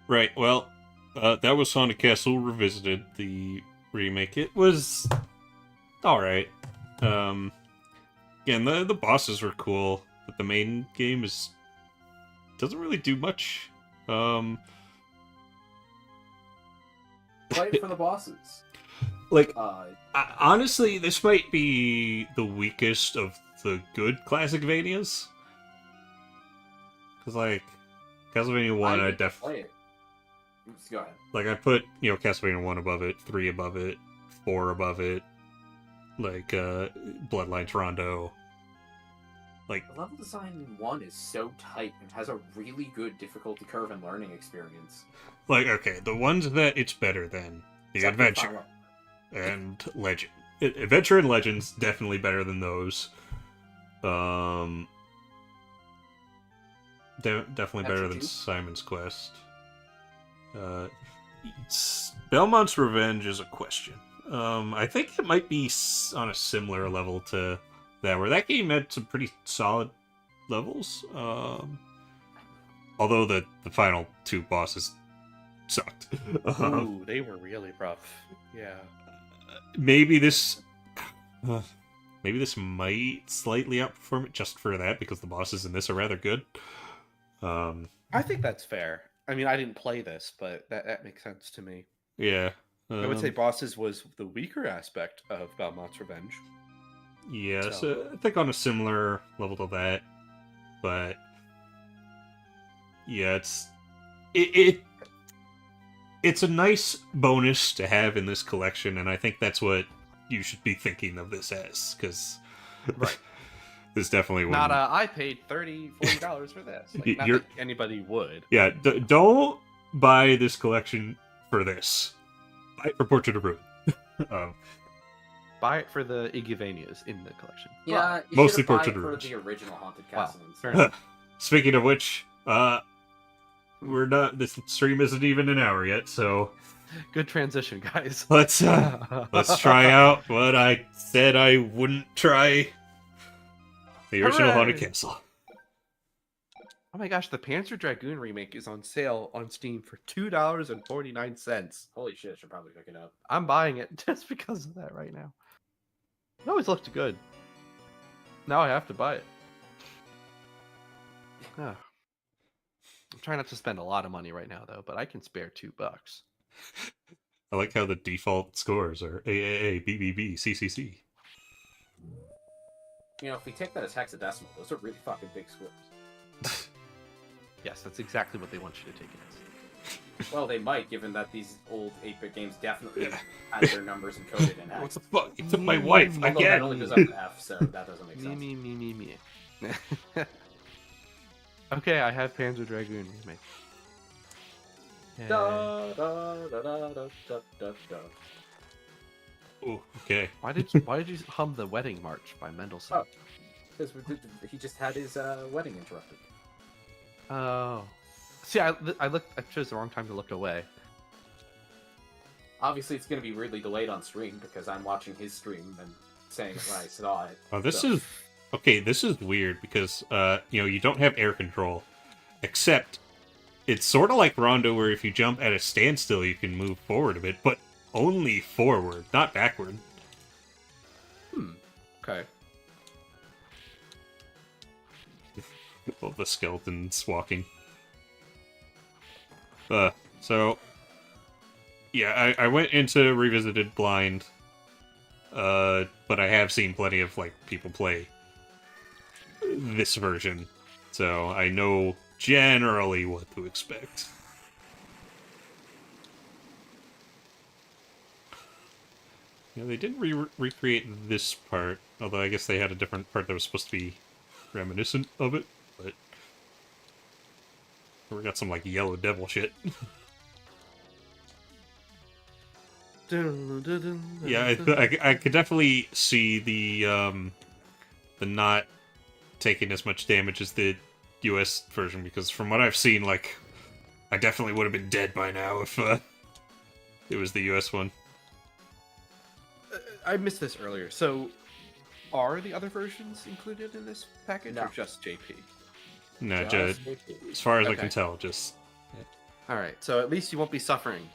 Right, well, that was Haunted Castle Revisited, the remake. It was alright. Again, the bosses were cool, but the main game doesn't really do much. Play it for the bosses. Like, Uh, honestly, this might be the weakest of the good Classicvanias. Because, like, Castlevania 1, I get to play it. Go ahead. Like, I put, Castlevania 1 above it, 3 above it, 4 above it, like, Bloodlines Rondo. Like, The level design in 1 is so tight and has a really good difficulty curve and learning experience. okay, the ones that it's better than, the Except for Adventure Final- and Legend. Adventure and Legend's definitely better than those. Definitely better than Adventure 2? Simon's Quest. Belmont's Revenge is a question. I think it might be on a similar level to that, where that game had some pretty solid levels. Although the final 2 bosses sucked. Ooh, they were really rough. Yeah. Maybe this might slightly outperform it just for that, because the bosses in this are rather good. I think that's fair. I mean, I didn't play this, but that makes sense to me. Yeah. I would say bosses was the weaker aspect of Belmont's Revenge. Yeah, so I think on a similar level to that, but yeah, it's a nice bonus to have in this collection, and I think that's what you should be thinking of this as, because Right. this definitely would Not I paid $40 for this. Like, not You're- that anybody would. Yeah, don't buy this collection for this. Buy it for Portrait of Ruin. Buy it for the Iguvanias in the collection. Yeah, you Mostly should buy Portrait it of for Ruins. the original Haunted Wow, Castle. fair enough. Speaking of which, we're not. This stream isn't even an hour yet, so Good transition, guys. let's try out what I said I wouldn't try. The original Haunted Hooray! Castle. Oh my gosh, the Panzer Dragoon remake is on sale on Steam for $2.49. Holy shit, I should probably pick it up. I'm buying it just because of that right now. It always looked good. Now I have to buy it. Ah. I'm trying not to spend a lot of money right now, though, but I can spare $2. I like how the default scores are AAA, BBB, CCC. You know, if we take that as hexadecimal, those are really fucking big scores. Yes, that's exactly what they want you to take it as. Well, they might, given that these old 8-bit games definitely had their numbers encoded in What hex. the fuck? You took my wife Although that again. only goes up to F, so that doesn't make sense. Me. Okay, I have Panzer Dragoon remake. Da, da, da, da, da, da, da, da. Oh, okay. Why did you hum the Wedding March by Mendelssohn? Oh. Because he just had his wedding interrupted. Oh. See, I chose the wrong time to look away. Obviously, it's going to be weirdly delayed on stream because I'm watching his stream and saying it when I saw it. Oh, this So- is okay. This is weird because you don't have air control, except it's sort of like Rondo, where if you jump at a standstill, you can move forward a bit, but only forward, not backward. Okay. All the skeletons walking. So yeah, I went into Revisited blind, but I have seen plenty of people play this version, so I know generally what to expect. Yeah, they didn't recreate this part, although I guess they had a different part that was supposed to be reminiscent of it, but we got some Yellow Devil shit. Yeah, I could definitely see the not taking as much damage as the US version, because from what I've seen, I definitely would have been dead by now if it was the US one. I missed this earlier. So, are the other versions included in this package, No. or just JP? No, Just as far as I Okay. can tell, just All right. So at least you won't be suffering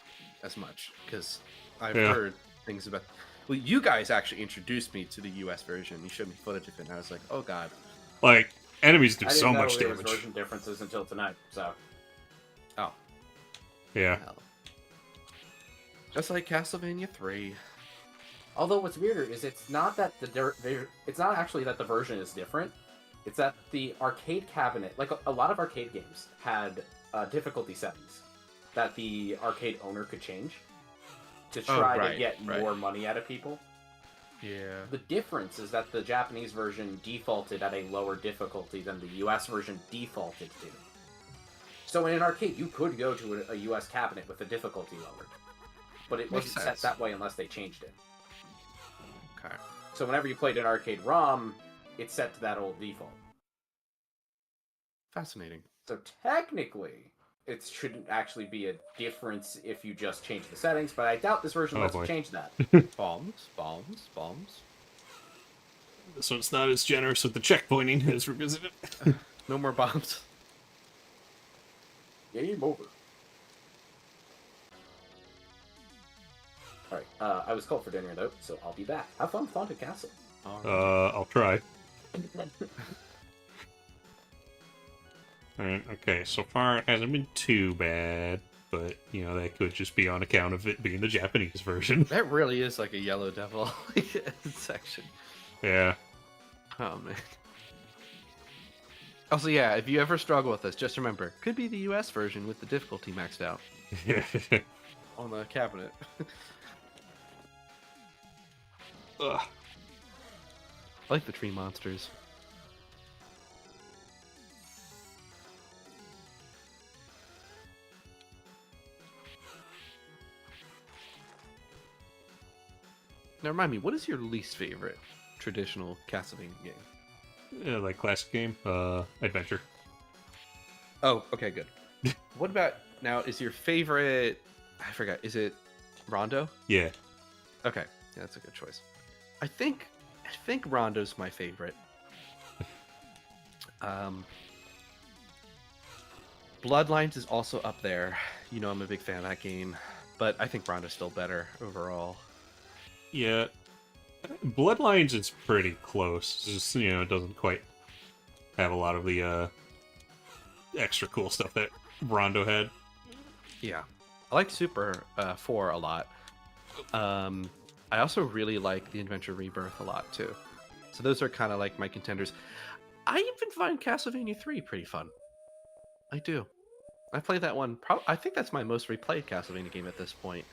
as much, because I've Yeah. heard things about. Well, you guys actually introduced me to the US version. You showed me footage of it, and I was like, "Oh God." enemies do I didn't so know much there was damage. version differences until tonight, so... Oh. Yeah. Hell. Just like Castlevania 3. Although what's weirder is it's not that it's not actually that the version is different. It's that the arcade cabinet, like a lot of arcade games, had difficulty settings that the arcade owner could change to try to get more money out of people. Yeah. The difference is that the Japanese version defaulted at a lower difficulty than the US version defaulted to. So in an arcade, you could go to a US cabinet with the difficulty lowered. But it wasn't set that way unless they changed it. Okay. So whenever you played an arcade ROM, it's set to that old default. Fascinating. So technically, it shouldn't actually be a difference if you just change the settings, but I doubt this version lets you change that. Bombs. This one's not as generous with the checkpointing as Revisited. No more bombs. Game over. Alright, I was called for dinner though, so I'll be back. Have fun with Haunted Castle. I'll try. Alright, okay, so far it hasn't been too bad, but, you know, that could just be on account of it being the Japanese version. That really is like a Yellow Devil section. Yeah. Oh, man. Also, yeah, if you ever struggle with this, just remember, could be the US version with the difficulty maxed out on the cabinet. Ugh. I like the tree monsters. Now remind me, what is your least favorite traditional Castlevania game? Yeah, like classic game, adventure. Oh, okay, good. What about now? Is your favorite? I forgot. Is it Rondo? Yeah. Okay, yeah, that's a good choice. I think Rondo's my favorite. Bloodlines is also up there. You know, I'm a big fan of that game, but I think Rondo's still better overall. Yeah. Bloodlines is pretty close. It's just, you know, it doesn't quite have a lot of the extra cool stuff that Rondo had. Yeah. I like Super 4 a lot. I also really like The Adventure Rebirth a lot, too. So those are kind of like my contenders. I even find Castlevania 3 pretty fun. I do. I played that one. I think that's my most replayed Castlevania game at this point.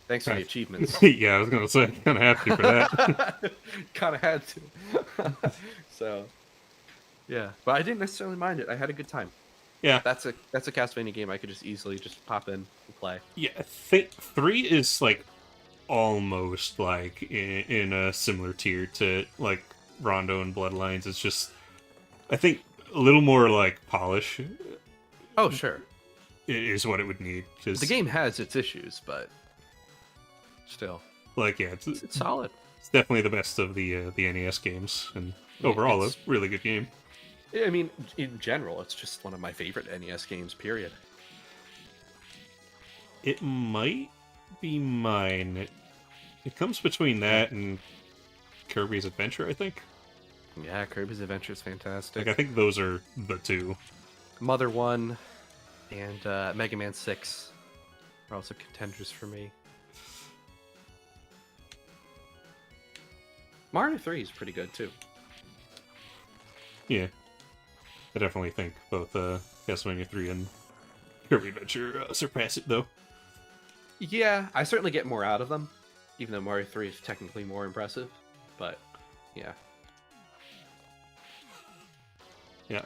Thanks for the achievements. Yeah, I was going to say, kind of have to for that. Kind of had to. So, yeah. But I didn't necessarily mind it. I had a good time. Yeah. That's a Castlevania game I could just easily just pop in and play. Yeah, I think 3 is, like, almost, like, in a similar tier to, like, Rondo and Bloodlines. It's just, I think, a little more, like, polish. Oh, sure. Is what it would need. Cause, The game has its issues, but still. like, yeah, It's solid. It's definitely the best of the NES games, and overall, a really good game. I mean, in general, it's just one of my favorite NES games, period. It might be mine. It comes between that and Kirby's Adventure, I think. Yeah, Kirby's Adventure is fantastic. Like, I think those are the two. Mother 1 and Mega Man 6 are also contenders for me. Mario 3 is pretty good, too. Yeah. I definitely think both Castlevania 3 and Kirby Adventure surpass it, though. Yeah, I certainly get more out of them, even though Mario 3 is technically more impressive. But, yeah. Yeah.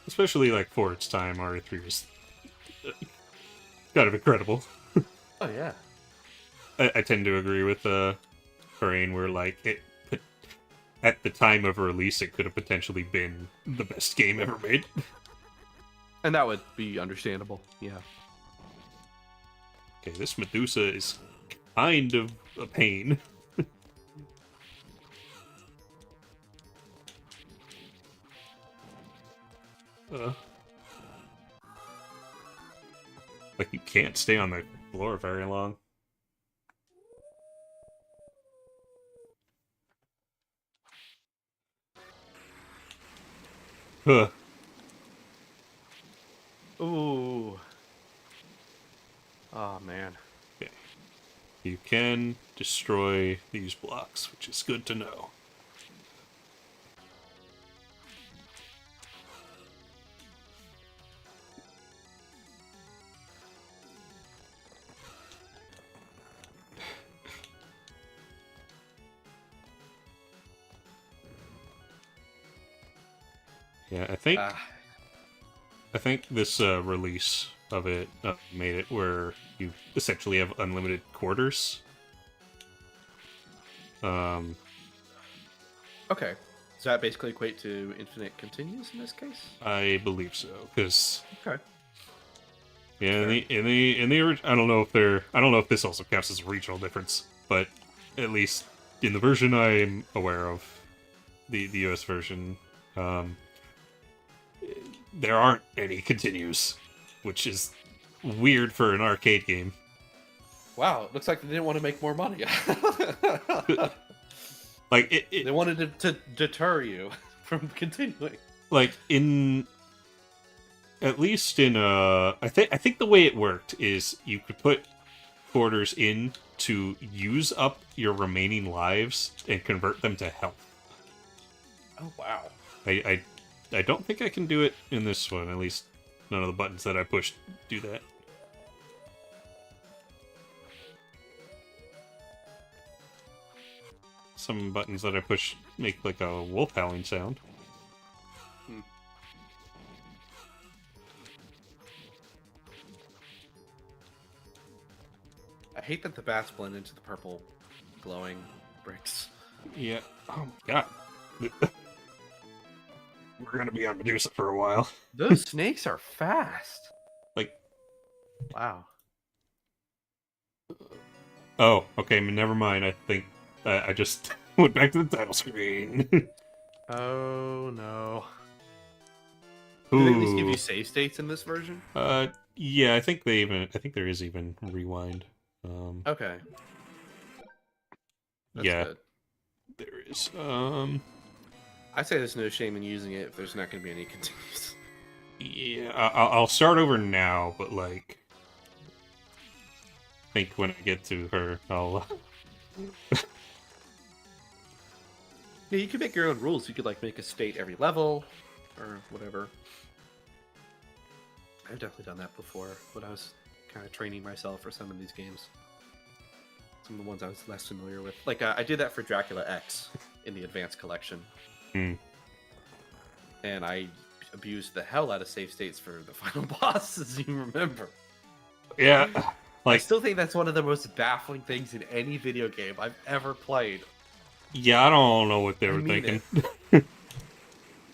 Especially, like, for its time, Mario 3 was kind of incredible. Oh, yeah. I tend to agree with Parain, where, like, at the time of release, it could have potentially been the best game ever made. And that would be understandable, yeah. Okay, this Medusa is kind of a pain. Like, you can't stay on the floor very long. Huh. Ooh. Oh, man. Okay. you can destroy these blocks, which is good to know. Yeah, I think this release of it made it where you essentially have unlimited quarters. Okay. Does that basically equate to infinite continues in this case? I believe so, because Okay. yeah, in the I don't know if this also counts as a regional difference, but at least in the version I'm aware of, the US version, there aren't any continues, which is weird for an arcade game. Wow, it looks like they didn't want to make more money. Like They wanted to deter you from continuing. like in at least in I think the way it worked is you could put quarters in to use up your remaining lives and convert them to health. Oh wow. I don't think I can do it in this one. At least none of the buttons that I pushed do that. Some buttons that I push make like a wolf howling sound. I hate that the bats blend into the purple glowing bricks. Yeah. Oh my god. We're gonna be on Medusa for a while. Those snakes are fast. Like, Wow. oh, okay, never mind. I think I just went back to the title screen. Oh no. Do they at least give Ooh. you save states in this version? Yeah, I think there is even rewind. Okay. That's Yeah, good. there is. I'd say there's no shame in using it if there's not going to be any continues. Yeah, I'll start over now, but like, I think when I get to her, I'll. Yeah, you could make your own rules. You could like make a state every level, or whatever. I've definitely done that before when I was kind of training myself for some of these games. Some of the ones I was less familiar with. Like, I did that for Dracula X in the Advanced Collection. Hmm. And I abused the hell out of save states for the final boss, as you remember. Yeah, I like, still think that's one of the most baffling things in any video game I've ever played. yeah, I don't know what they I were mean thinking.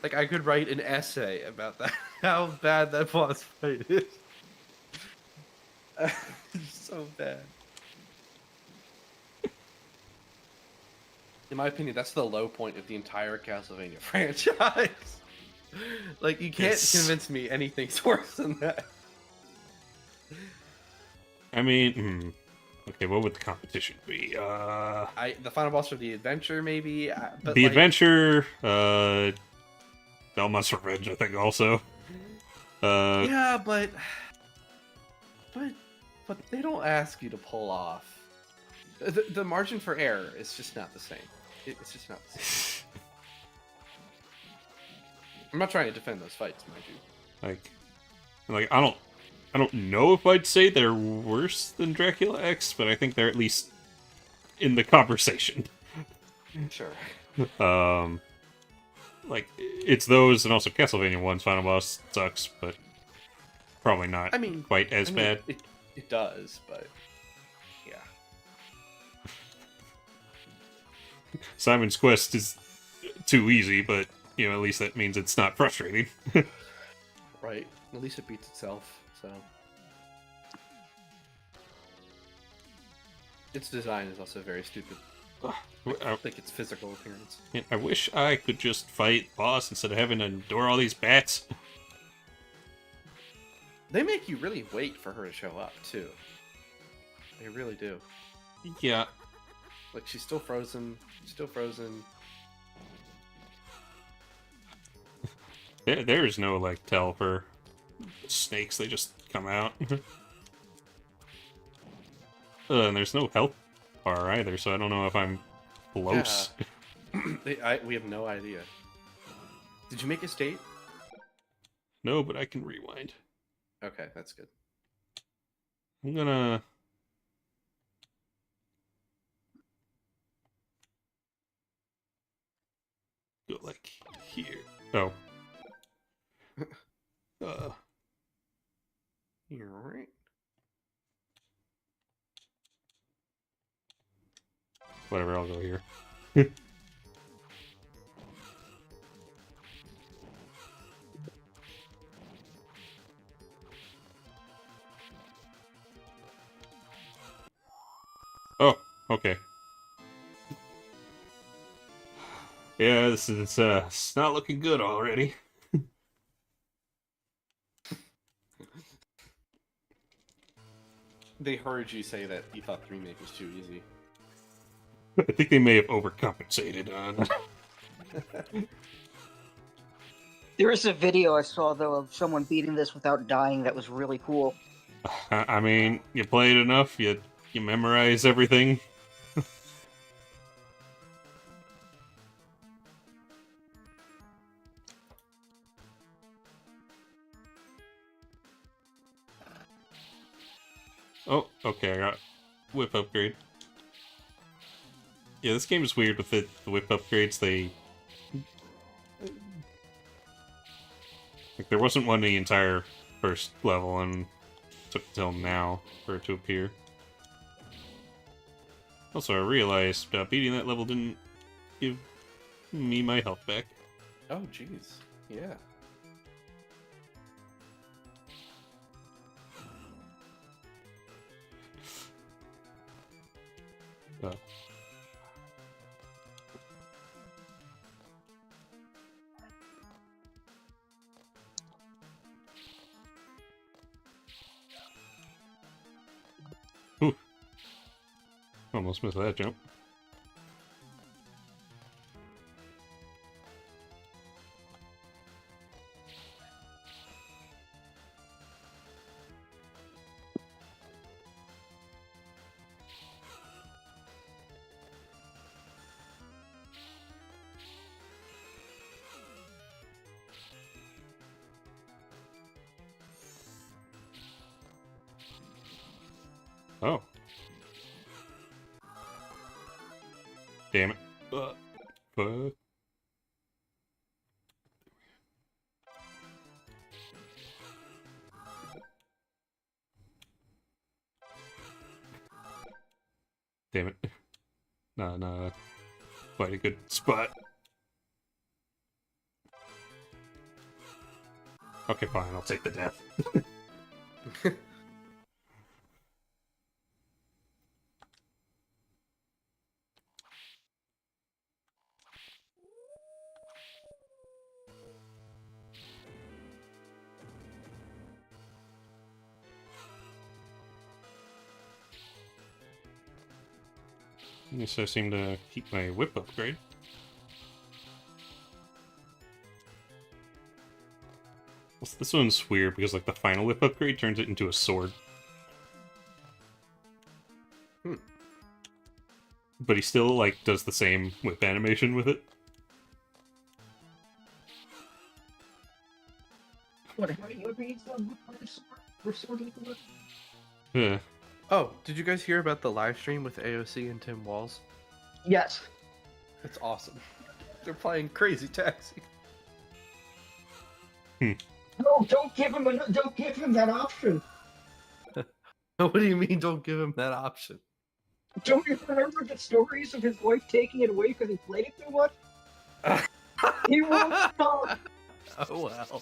Like, I could write an essay about that, how bad that boss fight is. It's so bad. In my opinion, that's the low point of the entire Castlevania franchise. Like, you can't Yes. convince me anything's worse than that. I mean, okay, what would the competition be? The final boss of the adventure, maybe. But The like, adventure, Belmont's Revenge, I think, also. Yeah, but they don't ask you to pull off. The margin for error is just not the same. It's just not the same. I'm not trying to defend those fights, mind you. like I don't know if I'd say they're worse than Dracula X, but I think they're at least in the conversation. Sure. Like, it's those, and also Castlevania 1's final boss sucks, but probably not I mean, quite as bad. It does, but yeah. Simon's Quest is too easy, but, you know, at least that means it's not frustrating. Right. At least it beats itself, so. Its design is also very stupid. Like its physical appearance. I wish I could just fight boss instead of having to endure all these bats. They make you really wait for her to show up, too. They really do. Yeah, Like, she's still frozen. Still frozen. there is no, like, tell for snakes, they just come out. And there's no health far either, so I don't know if I'm close. We have no idea. Did you make a state? No, but I can rewind. Okay, that's good. I'm gonna... go like here. Oh. You're right. Whatever, I'll go here. Oh, okay. Yeah, this is it's not looking good already. They heard you say that you thought the remake was too easy. I think they may have overcompensated on. There is a video I saw though of someone beating this without dying. That was really cool. I mean, you play it enough, you memorize everything. Oh, okay, I got whip upgrade. Yeah, this game is weird with the whip upgrades. Like, there wasn't one in the entire first level, and it took till now for it to appear. Also, I realized beating that level didn't give me my health back. Oh, jeez. Yeah. Uh, Ooh. Almost missed that jump. Oh. Damn it. Fuck. Damn it. No. Quite a good spot. Okay, fine, I'll take the death. Yes, I seem to keep my whip upgrade. This one's weird because, like, the final whip upgrade turns it into a sword. But he still, like, does the same whip animation with it. Yeah. Oh, did you guys hear about the live stream with AOC and Tim Walls? Yes. It's awesome. They're playing Crazy Taxi. No, don't give him that option. What do you mean, don't give him that option? Don't you remember the stories of his wife taking it away because he played it too much? He won't stop. Oh, well.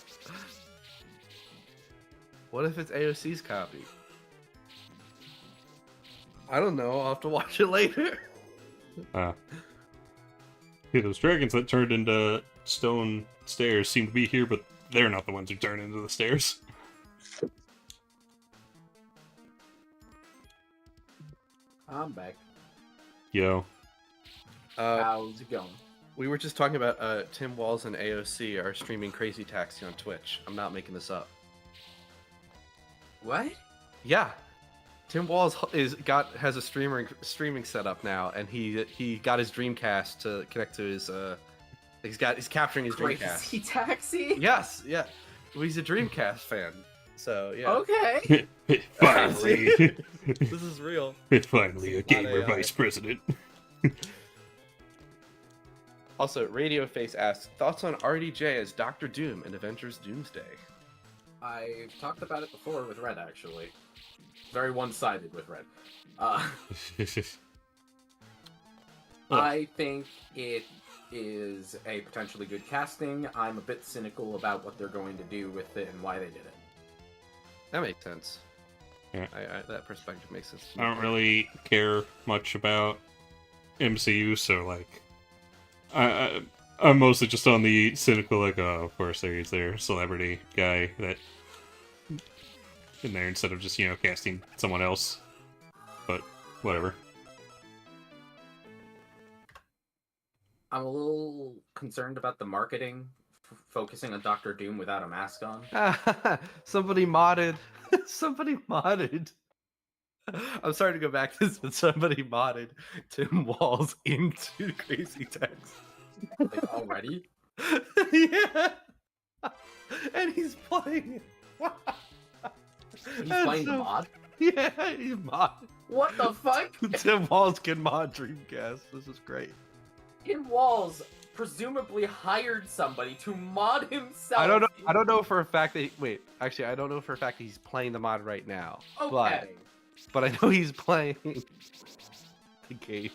What if it's AOC's copy? I don't know. I'll have to watch it later. Yeah, those dragons that turned into stone stairs seem to be here, but they're not the ones who turn into the stairs. I'm back. Yo. How's it going? We were just talking about Tim Walls and AOC are streaming Crazy Taxi on Twitch. I'm not making this up. What? Yeah. Tim Walls has a streaming setup now, and he got his Dreamcast to connect to his he's capturing his Dreamcast. Crazy Taxi. Yes, yeah. Well, he's a Dreamcast fan, so yeah. Okay. Finally, This is real. finally a gamer AI. vice president. Also, Radio Face asks thoughts on RDJ as Doctor Doom in Avengers Doomsday. I've talked about it before with Red, actually. Very one-sided with Red. I think it is a potentially good casting. I'm a bit cynical about what they're going to do with it and why they did it. That makes sense. Yeah. That perspective makes sense. I don't really care much about MCU, so like, I'm mostly just on the cynical, like, oh, of course there's their celebrity guy that in there instead of just, casting someone else. But whatever. I'm a little concerned about the marketing, focusing on Doctor Doom without a mask on. Somebody modded. Somebody modded. I'm sorry to go back to this, but somebody modded Tim Walls into Crazy Taxi. Like, already? Yeah. And he's playing it. He's That's playing the so- mod? Yeah, he's mod. What the fuck? Tim Walls can mod Dreamcast. This is great. Tim Walls presumably hired somebody to mod himself. I don't know. I don't know for a fact that. Wait, actually, I don't know for a fact that he's playing the mod right now. Okay. But I know he's playing the game.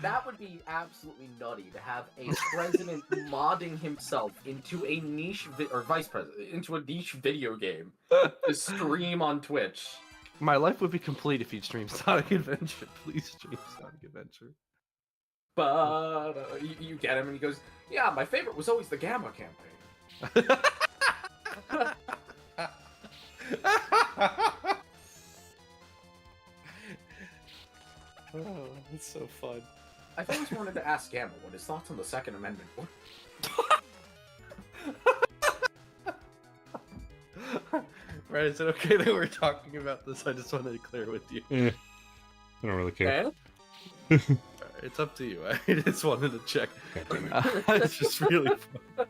That would be absolutely nutty to have a president modding himself into a niche or vice president into a niche video game to stream on Twitch. My life would be complete if he'd stream Sonic Adventure. Please stream Sonic Adventure. But you get him and he goes, "Yeah, my favorite was always the Gamma campaign." Oh, it's so fun. I've always wanted to ask Gamma what his thoughts on the Second Amendment were. Right, is it okay that we're talking about this? I just wanted to clear with you. I don't really care. Eh? It's up to you. I just wanted to check. God damn it. It's just really fun.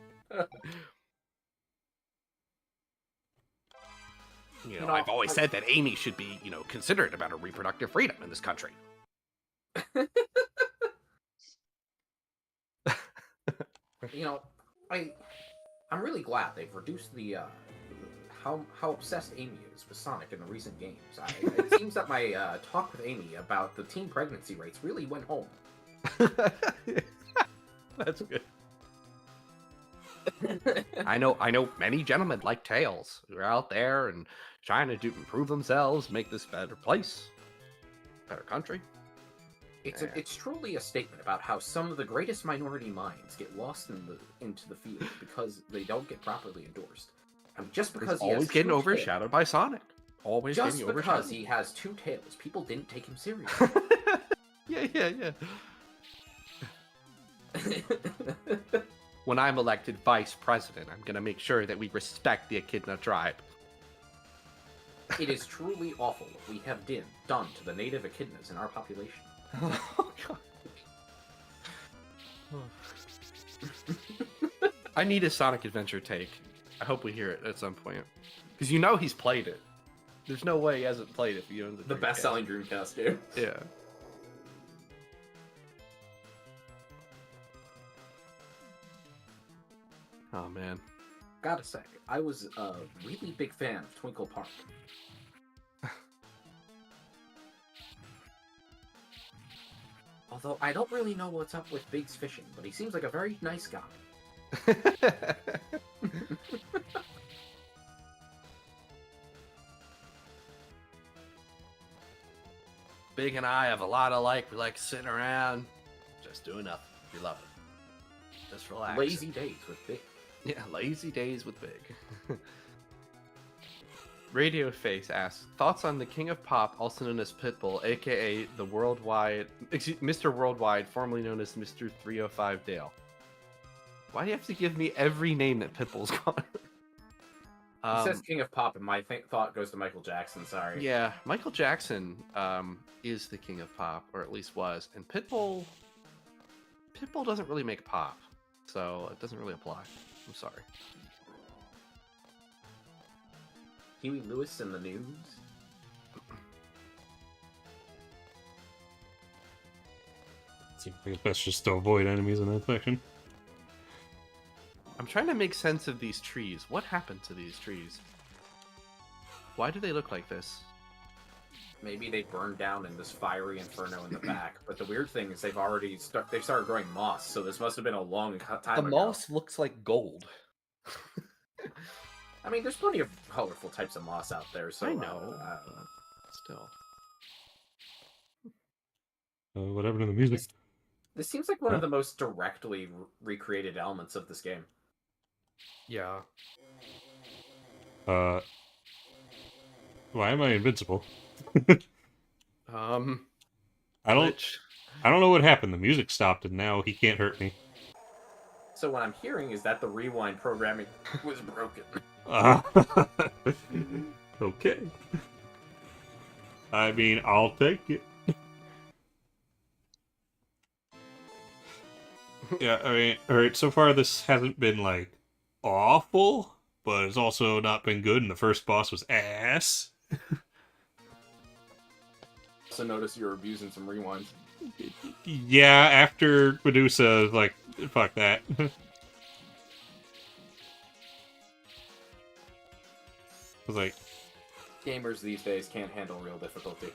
You know, I've always said that Amy should be, considerate about her reproductive freedom in this country. You know, I'm really glad they've reduced the how obsessed Amy is with Sonic in the recent games. It seems that my talk with Amy about the teen pregnancy rates really went home. That's good. I know many gentlemen like Tails who are out there and trying to improve themselves, make this a better place, better country. It's truly a statement about how some of the greatest minority minds get lost into the field because they don't get properly endorsed. And just because he Always has getting two overshadowed by Sonic. Always tails, just getting because overshadowed. he has two tails, people didn't take him seriously. Yeah. When I'm elected vice president, I'm gonna make sure that we respect the Echidna tribe. It is truly awful what we have done to the native echidnas in our population. Oh, God. I need a Sonic Adventure take. I hope we hear it at some point. Because he's played it. There's no way he hasn't played it if he owns The Dreamcast. best-selling Dreamcast game. Yeah. Oh, man. Gotta say, I was a really big fan of Twinkle Park. Although I don't really know what's up with Biggs Fishing, but he seems like a very nice guy. Big and I have a lot alike. We like sitting around, just doing nothing. We love it. Just relax. Lazy days with Big. Yeah, lazy days with Big. Radio Face asks thoughts on the King of Pop, also known as Pitbull, aka the Mr. Worldwide, formerly known as Mr. 305 Dale. Why do you have to give me every name that Pitbull's got? He says King of Pop, and my thought goes to Michael Jackson. Sorry. Yeah, Michael Jackson is the king of pop, or at least was, and Pitbull doesn't really make pop, so it doesn't really apply. I'm sorry. Huey Lewis in the news. Seems like it's best just to avoid enemies in that section. I'm trying to make sense of these trees. What happened to these trees? Why do they look like this? Maybe they burned down in this fiery inferno in the back. But the weird thing is they've started growing moss, so this must have been a long time The ago. moss looks like gold. I mean, there's plenty of colorful types of moss out there. So I know. Still. Whatever to the music. This seems like one of the most directly recreated elements of this game. Yeah. Why am I invincible? Um. I don't Which... know what happened. The music stopped and now he can't hurt me. So what I'm hearing is that the rewind programming was broken. Okay. I mean, I'll take it. Yeah, I mean, alright, so far this hasn't been, like, awful, but it's also not been good, and the first boss was ass. Also notice you're abusing some rewinds. Yeah, after Medusa, like, fuck that. I was like, Gamers these days can't handle real difficulty.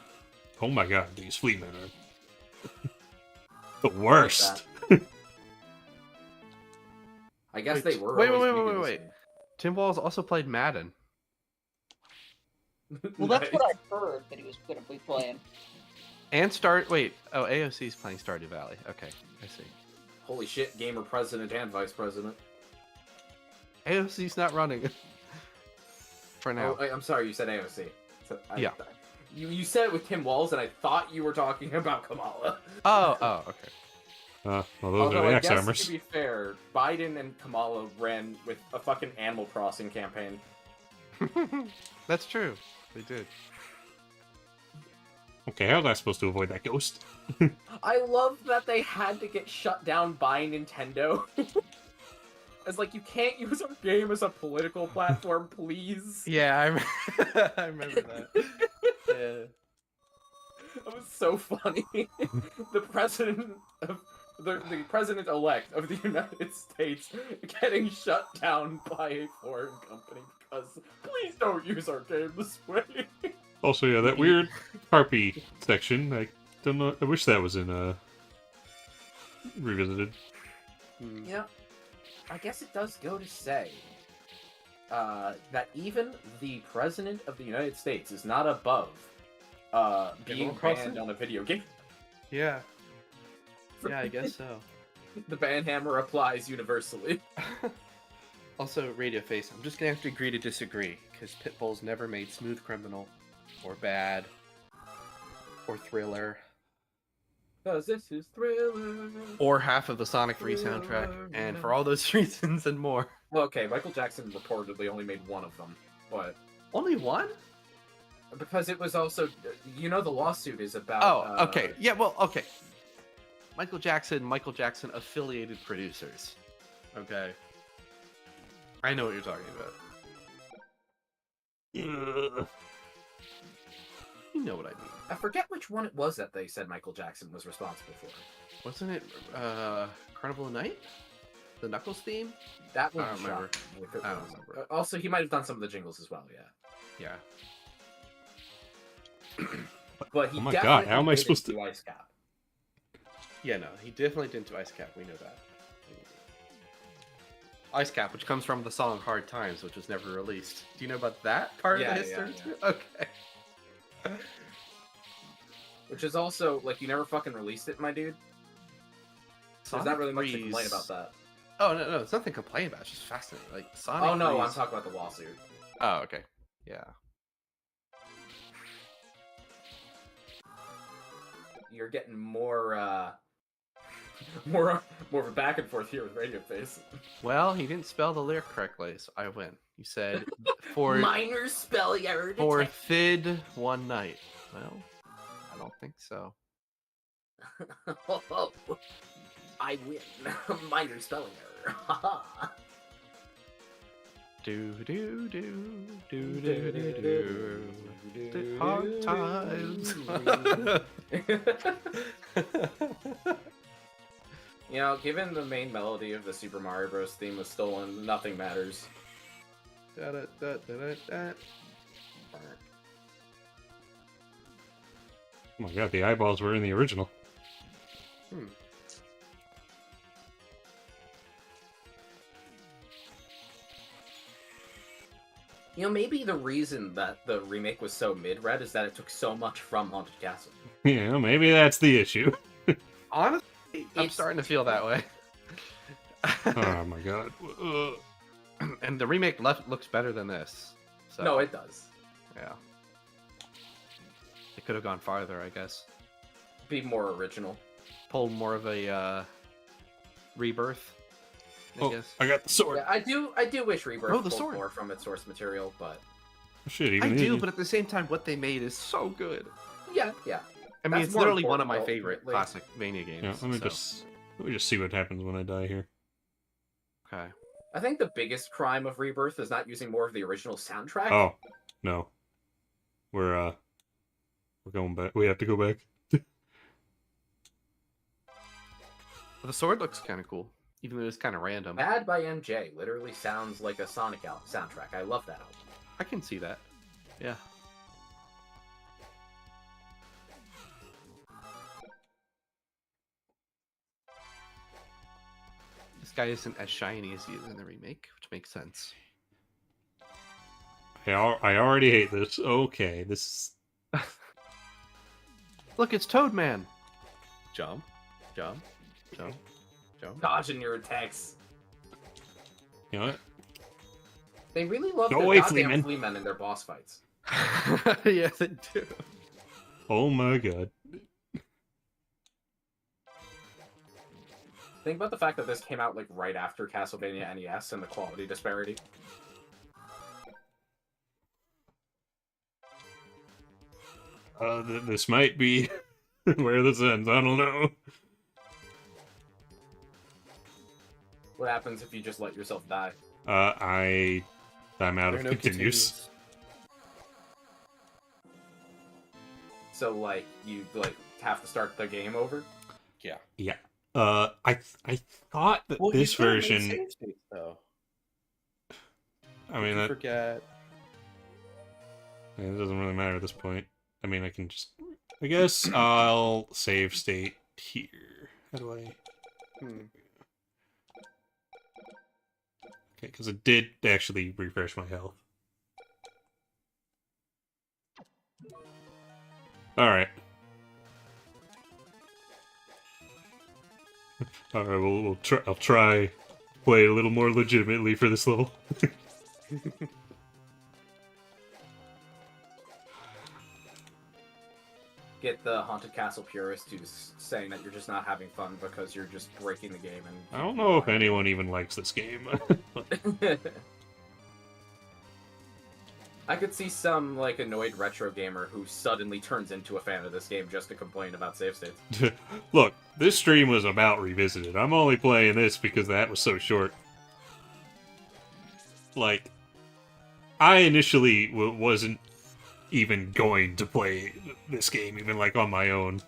oh my god, these Fleetmen are the worst. I guess they were. Wait. Tim Walls also played Madden. Well, that's what I heard that he was going to be playing. And AOC's playing Stardew Valley. Okay, I see. Holy shit, gamer president and vice president. AOC's not running. For now. Oh, I'm sorry, you said AOC. Yeah. You said it with Tim Walls, and I thought you were talking about Kamala. Oh, okay. Well, those Although are the I X guess, armors. to be fair, Biden and Kamala ran with a fucking Animal Crossing campaign. That's true. They did. Okay, how was I supposed to avoid that ghost? I love that they had to get shut down by Nintendo. It's like, you can't use our game as a political platform, please. Yeah, I remember that. Yeah. That was so funny. The president of the president-elect of the United States getting shut down by a foreign company because please don't use our game this way. Also, yeah, that weird harpy section. I don't know. I wish that was in revisited. Yeah, I guess it does go to say that even the president of the United States is not above being banned on a video game. Yeah. Yeah, I guess so. The ban hammer applies universally. Also, Radio Face, I'm just gonna have to agree to disagree, because Pitbull's never made Smooth Criminal, or Bad, or Thriller, Because this is Thriller. or half of the Sonic 3 soundtrack, and for all those reasons and more. Well, okay, Michael Jackson reportedly only made one of them, but Only one? because it was also, the lawsuit is about. Oh, okay. Yeah, well, okay. Michael Jackson affiliated producers. Okay. I know what you're talking about. Ugh. You know what I mean. I forget which one it was that they said Michael Jackson was responsible for. Wasn't it Carnival of Night? The Knuckles theme? That one I don't remember. I don't remember. Also, he might have done some of the jingles as well. Yeah, Yeah. but he Oh my definitely God, how am I did it supposed to- do Ice Cap. Yeah, no, he definitely didn't do Ice Cap. We know that. Ice Cap, which comes from the song Hard Times, which was never released. Do you know about that part Yeah, of the history? yeah. Okay. Which is also, like, you never fucking released it, my dude. There's not really much to complain about that. Oh, no, it's nothing to complain about. It's just fascinating. Like, Sonic Oh, no, I'm 3's talking about the lawsuit. Oh, okay. Yeah. You're getting more, more of a back and forth here with Radio Face. Well, he didn't spell the lyric correctly, so I win. You said for Minor spelling error. for Thid one night. Well, I don't think so. I win. Minor spelling error. Do do do do do do do. Hard times. You know, given the main melody of the Super Mario Bros. Theme was stolen, nothing matters. Da, da, da, da, da, da. Oh my god, the eyeballs were in the original. You know, maybe the reason that the remake was so mid-red is that it took so much from Haunted Castle. Yeah, maybe that's the issue. Honestly, I'm It's- starting to feel that way. Oh my god. And the remake looks better than this. So, No, it does. yeah. They could have gone farther, I guess. Be more original. Pulled more of a rebirth, I Oh, guess. I got the sword. Yeah, I do wish Rebirth Oh, the pulled sword. more from its source material, but Shit, I even do, but at the same time, what they made is so good. yeah. I mean, That's it's more literally one of my important, favorite ultimately. classic Mania games. yeah, let me just see what happens when I die here. Okay. I think the biggest crime of Rebirth is not using more of the original soundtrack. Oh, no. We're going back. We have to go back. The sword looks kind of cool, even though it's kind of random. Bad by MJ literally sounds like a Sonic soundtrack. I love that album. I can see that. Yeah. This guy isn't as shiny as he is in the remake, which makes sense. I already hate this. Okay, this. Look, it's Toadman. Jump, jump, jump, jump. Dodging your attacks. You know what? They really love Go the away, goddamn Fleaman. Fleamen in their boss fights. Yeah, they do. Oh my god. Think about the fact that this came out like right after Castlevania NES and the quality disparity. This might be where this ends. I don't know. What happens if you just let yourself die? I'm out There of are no continues. So like you like have to start the game over? Yeah. I thought that this version. Save states, though. I mean, You that forget. it doesn't really matter at this point. I mean, I can just. I guess I'll save state here. How do I? Hmm. Okay, because it did actually refresh my health. All right. All right. We'll try. I'll try play a little more legitimately for this level. Get the Haunted Castle purist who's saying that you're just not having fun because you're just breaking the game and I don't know if anyone even likes this game. I could see some like annoyed retro gamer who suddenly turns into a fan of this game just to complain about save states. Look, this stream was about Revisited. I'm only playing this because that was so short. Like, I initially wasn't even going to play this game, even like on my own.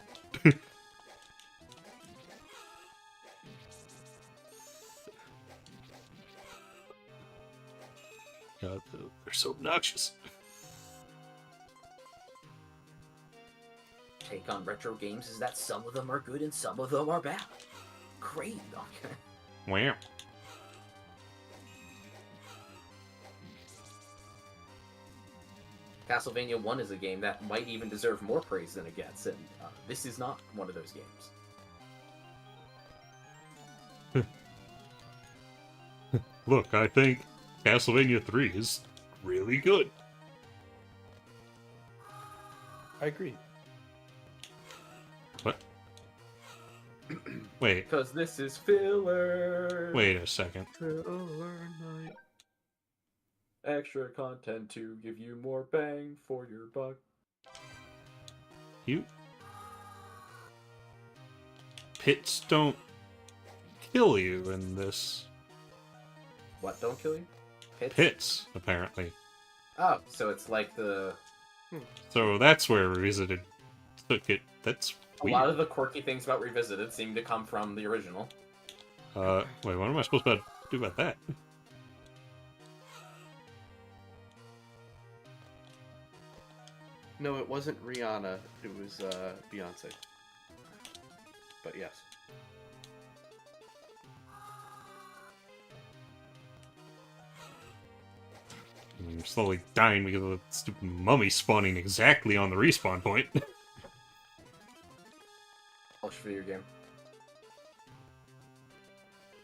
God, they're so obnoxious. Take on retro games is that some of them are good and some of them are bad. Great. Okay. Wow. Castlevania 1 is a game that might even deserve more praise than it gets, and this is not one of those games. Look, I think Castlevania 3 is really good. I agree. What? Wait, Because this is filler. wait a second. Filler night. Extra content to give you more bang for your buck. You pits don't kill you in this. What don't kill you? Pits, apparently. Oh, so it's like the So that's where Revisited took it. That's a weird. lot of the quirky things about Revisited seem to come from the original. Wait, what am I supposed to do about that? No, it wasn't Rihanna. It was Beyonce. But yes. I'm slowly dying because of the stupid mummy spawning exactly on the respawn point. I'll show you your game.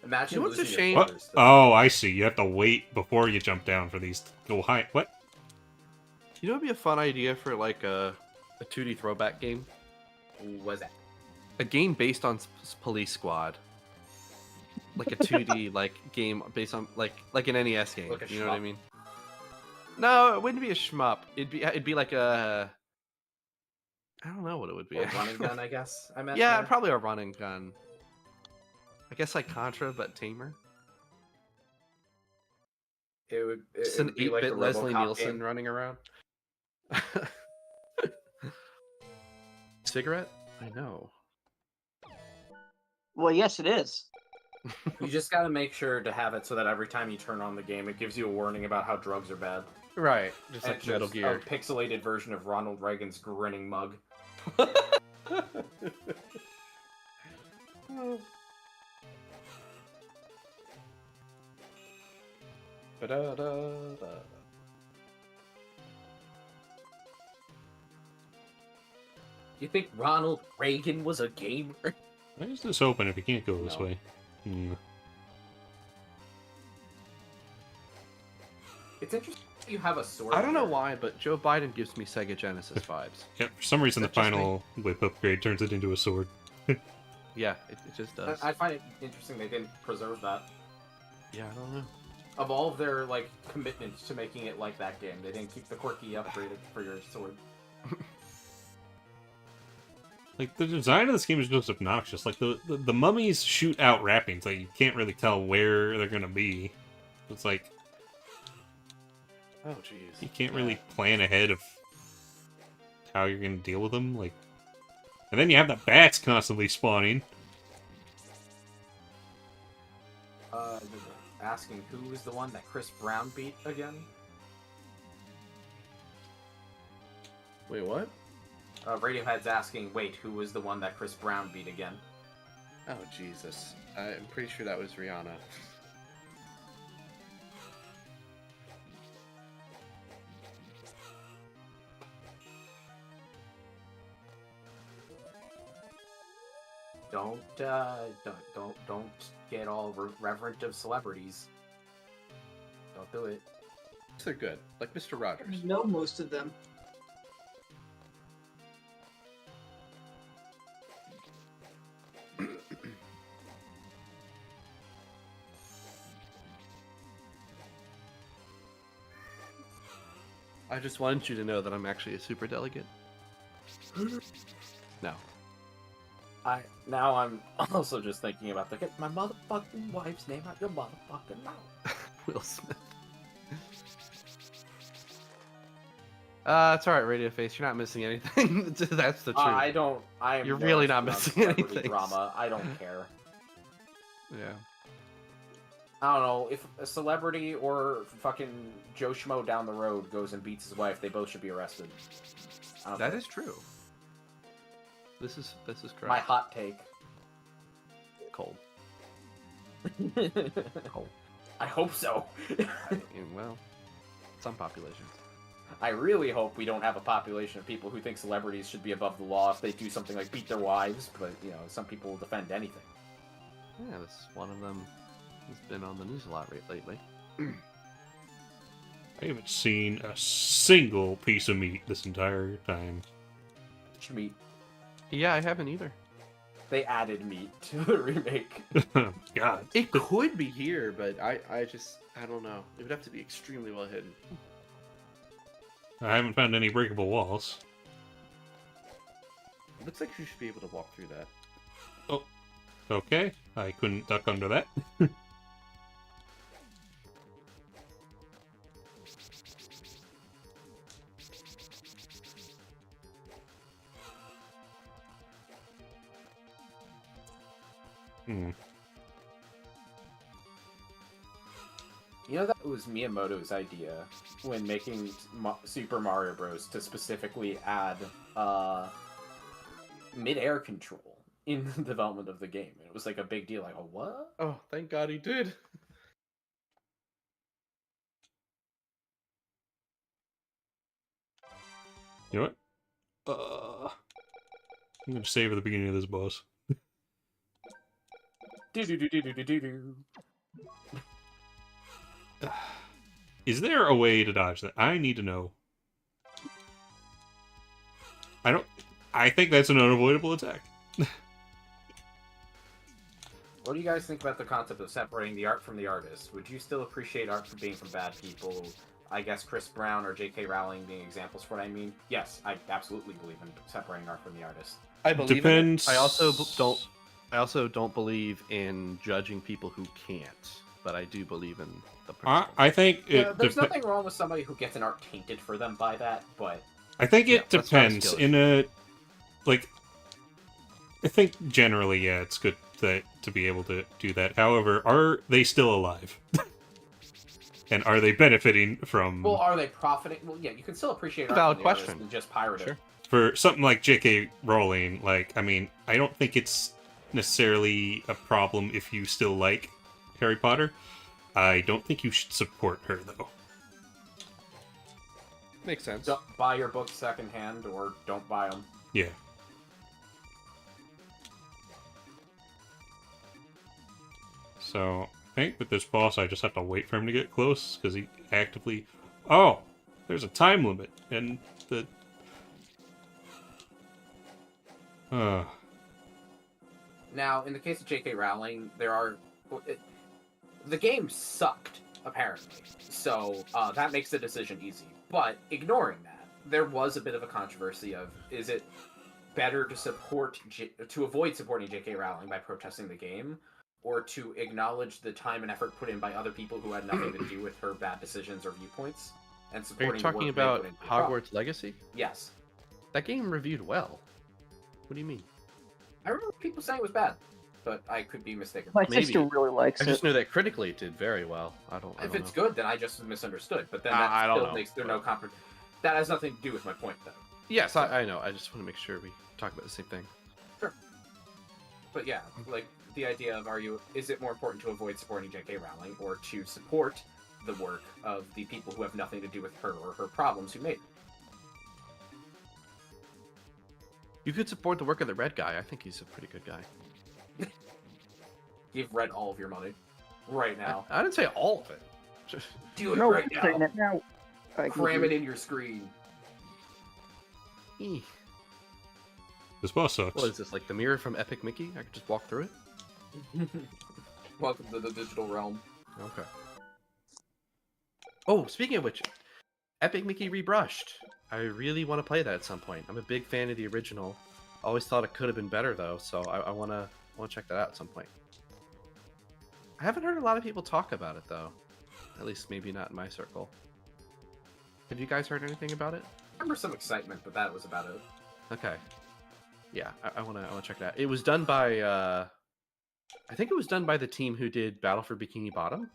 Imagine You know what's a losing shame? your What? brothers, though. Oh, I see. You have to wait before you jump down for these to go high. What? You know, it'd be a fun idea for like a 2D throwback game. Was that? A game based on Police Squad. Like a 2D like game based on like an NES game. Like a You know what I shmup? mean? No, it wouldn't be a shmup. It'd be like a. I don't know what it would be. Or running gun, I guess. I meant. Yeah, there. probably a running gun. I guess like Contra, but tamer. It would. Just it an would be like 8-bit the Leslie RoboCop Nielsen game. running around. Cigarette? I know. Well, yes, it is. You just got to make sure to have it so that every time you turn on the game, it gives you a warning about how drugs are bad. Right, just And like Metal just Gear. A pixelated version of Ronald Reagan's grinning mug. Ba-da-da-da. You think Ronald Reagan was a gamer? Why is this open if you can't go this No. way? Hmm. It's interesting you have a sword. I don't know here. why, but Joe Biden gives me Sega Genesis vibes. Yeah, for some reason the Is that just me? final whip upgrade turns it into a sword. Yeah, it just does. I find it interesting they didn't preserve that. Yeah, I don't know. Of all of their like commitments to making it like that game, they didn't keep the quirky upgrade for your sword. Like, the design of this game is just obnoxious. Like, the mummies shoot out wrappings. Like, you can't really tell where they're gonna be. It's like, Oh, jeez. you can't really plan ahead of how you're gonna deal with them. Like, and then you have the bats constantly spawning. Asking who was the one that Chris Brown beat again? Wait, what? Radiohead's asking, wait, who was the one that Chris Brown beat again? Oh, Jesus. I'm pretty sure that was Rihanna. Don't get all reverent of celebrities. Don't do it. They're good. Like Mr. Rogers. know most of them. I just wanted you to know that I'm actually a super delegate. No. Now I'm also just thinking about get my motherfucking wife's name out your motherfucking mouth. Will Smith. It's alright, Radio Face. You're not missing anything. That's the truth. I am. You're no really not expert on missing celebrity anything. Drama. I don't care. Yeah. I don't know if a celebrity or fucking Joe Schmo down the road goes and beats his wife. They both should be arrested. I don't That care. is true. This is correct. my hot take. Cold. Cold. I hope so. Well, some populations. I really hope we don't have a population of people who think celebrities should be above the law if they do something like beat their wives. But some people will defend anything. Yeah, this one of them has been on the news a lot lately. I haven't seen a single piece of meat this entire time. Schmeat. Yeah, I haven't either. They added meat to the remake. God. It could be here, but I don't know. It would have to be extremely well hidden. I haven't found any breakable walls. It looks like you should be able to walk through that. Oh, okay. I couldn't duck under that. Hmm. You know that was Miyamoto's idea when making Super Mario Bros. To specifically add mid-air control in the development of the game. It was like a big deal. Like, oh, what? Oh, thank God he did. You know what? I'm gonna save at the beginning of this boss. Do-do-do-do-do-do-do. Is there a way to dodge that? I need to know. I think that's an unavoidable attack. What do you guys think about the concept of separating the art from the artist? Would you still appreciate art for being from bad people? I guess Chris Brown or J.K. Rowling being examples for what I mean? Yes, I absolutely believe in separating art from the artist. I believe Depends. in it. I also don't believe in judging people who can't, but I do believe in the person. I think it. There's nothing wrong with somebody who gets an art tainted for them by that, but I think it Yeah, that's not a depends. skill In a like, I think generally, yeah, it's good to be able to do that. However, are they still alive? And are they benefiting from? well, are they profiting? Well, yeah, you can still appreciate art Valid from the artist question. and just pirate Sure. it. For something like J.K. Rowling, like, I mean, I don't think it's necessarily a problem if you still like Harry Potter. I don't think you should support her, though. Makes sense. Don't buy your books secondhand or don't buy them. Yeah. So, I think with this boss, I just have to wait for him to get close, because he actively... Oh! There's a time limit, and the... Now, in the case of J.K. Rowling, the game sucked, apparently. So, that makes the decision easy. But, ignoring that, there was a bit of a controversy of, is it better to avoid supporting J.K. Rowling by protesting the game, or to acknowledge the time and effort put in by other people who had nothing to do with her bad decisions or viewpoints, and Are supporting you the work talking they about put into the product? Hogwarts Legacy? Yes. That game reviewed well. What do you mean? I remember people saying it was bad, but I could be mistaken. My Maybe. sister really likes I it. just know that critically it did very well. I don't If know. it's good, then I just misunderstood. But then I that don't still know, makes there but- no That has nothing to do with my point, though. Yes, I know. I just want to make sure we talk about the same thing. But yeah, like the idea of is it more important to avoid supporting J.K. Rowling or to support the work of the people who have nothing to do with her or her problems who made it? You could support the work of the red guy. I think he's a pretty good guy. Give Red all of your money right now. I didn't say all of it. Do it No, right I'm saying now. it now. I can Cram do it in your screen. Eh. This boss sucks. What is this, like the mirror from Epic Mickey? I could just walk through it? Welcome to the digital realm. Okay. Oh, speaking of which, Epic Mickey Rebrushed. I really want to play that at some point. I'm a big fan of the original. Always thought it could have been better though, so I want to check that out at some point. I haven't heard a lot of people talk about it though. At least maybe not in my circle. Have you guys heard anything about it? I remember some excitement, but that was about it. Okay. Yeah, I wanna check it out. It was done by I think it was done by the team who did Battle for Bikini Bottom.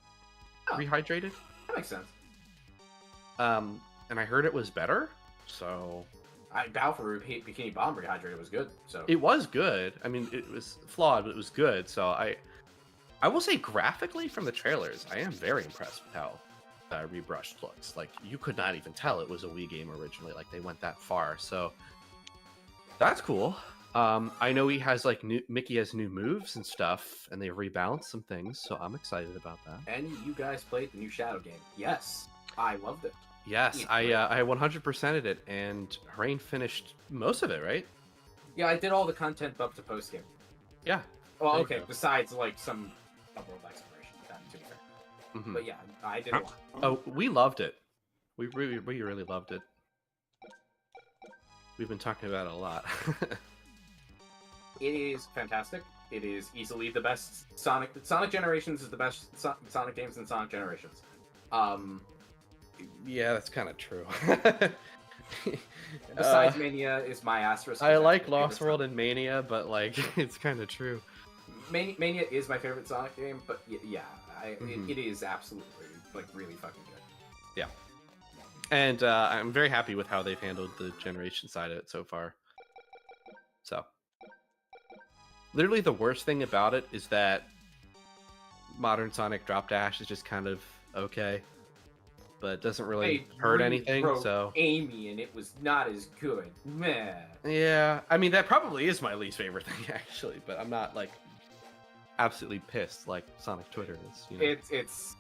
Oh. Rehydrated. That makes sense. And I heard it was better, so Battle for Bikini Bottom Rehydrated was good. So it was good. I mean, it was flawed, but it was good. So I will say graphically from the trailers, I am very impressed with how Rebrushed looks. Like you could not even tell it was a Wii game originally. Like they went that far. So that's cool. I know he has like Mickey has new moves and stuff, and they rebalanced some things. So I'm excited about that. And you guys played the new Shadow game. Yes, I loved it. Yes, I 100%ed it, and Rain finished most of it, right? Yeah, I did all the content up to post game. Yeah. Well, There you okay. go. Besides, like some world exploration, to be fair. Mhm. But yeah, I did a lot. Oh, we loved it. We really loved it. We've been talking about it a lot. It is fantastic. It is easily the best Sonic. Sonic Generations is the best Sonic games in Sonic Generations. Yeah, that's kind of true. Besides Mania is my asterisk. I because like that's my Lost favorite World and Mania, but like it's kind of true. Mania is my favorite Sonic game, but yeah, Mhm. it is absolutely like really fucking good. And I'm very happy with how they've handled the generation side of it so far. So, literally, the worst thing about it is that modern Sonic Drop Dash is just kind of okay, but it doesn't really They hurt anything. rewrote So, Amy, and it was not as good. Man, yeah, I mean that probably is my least favorite thing actually, but I'm not like absolutely pissed like Sonic Twitter is. You know? it's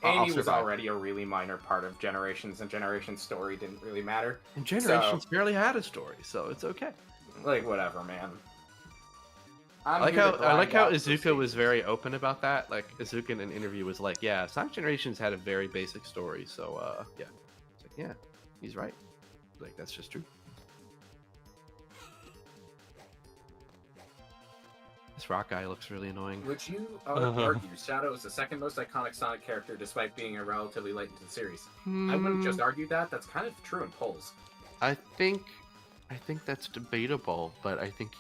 I'll Amy was survive. already a really minor part of Generations, and Generations' story didn't really matter. And Generations barely had a story, so it's okay. Like whatever, man. I like how Izuka was very open about that. Like Izuka in an interview was like, "Yeah, Sonic Generations had a very basic story, so yeah." It's like, yeah, he's right. Like that's just true. This rock guy looks really annoying. Would you argue Shadow is the second most iconic Sonic character, despite being a relatively late into the series? I wouldn't just argue that. That's kind of true in polls. I think that's debatable, but I think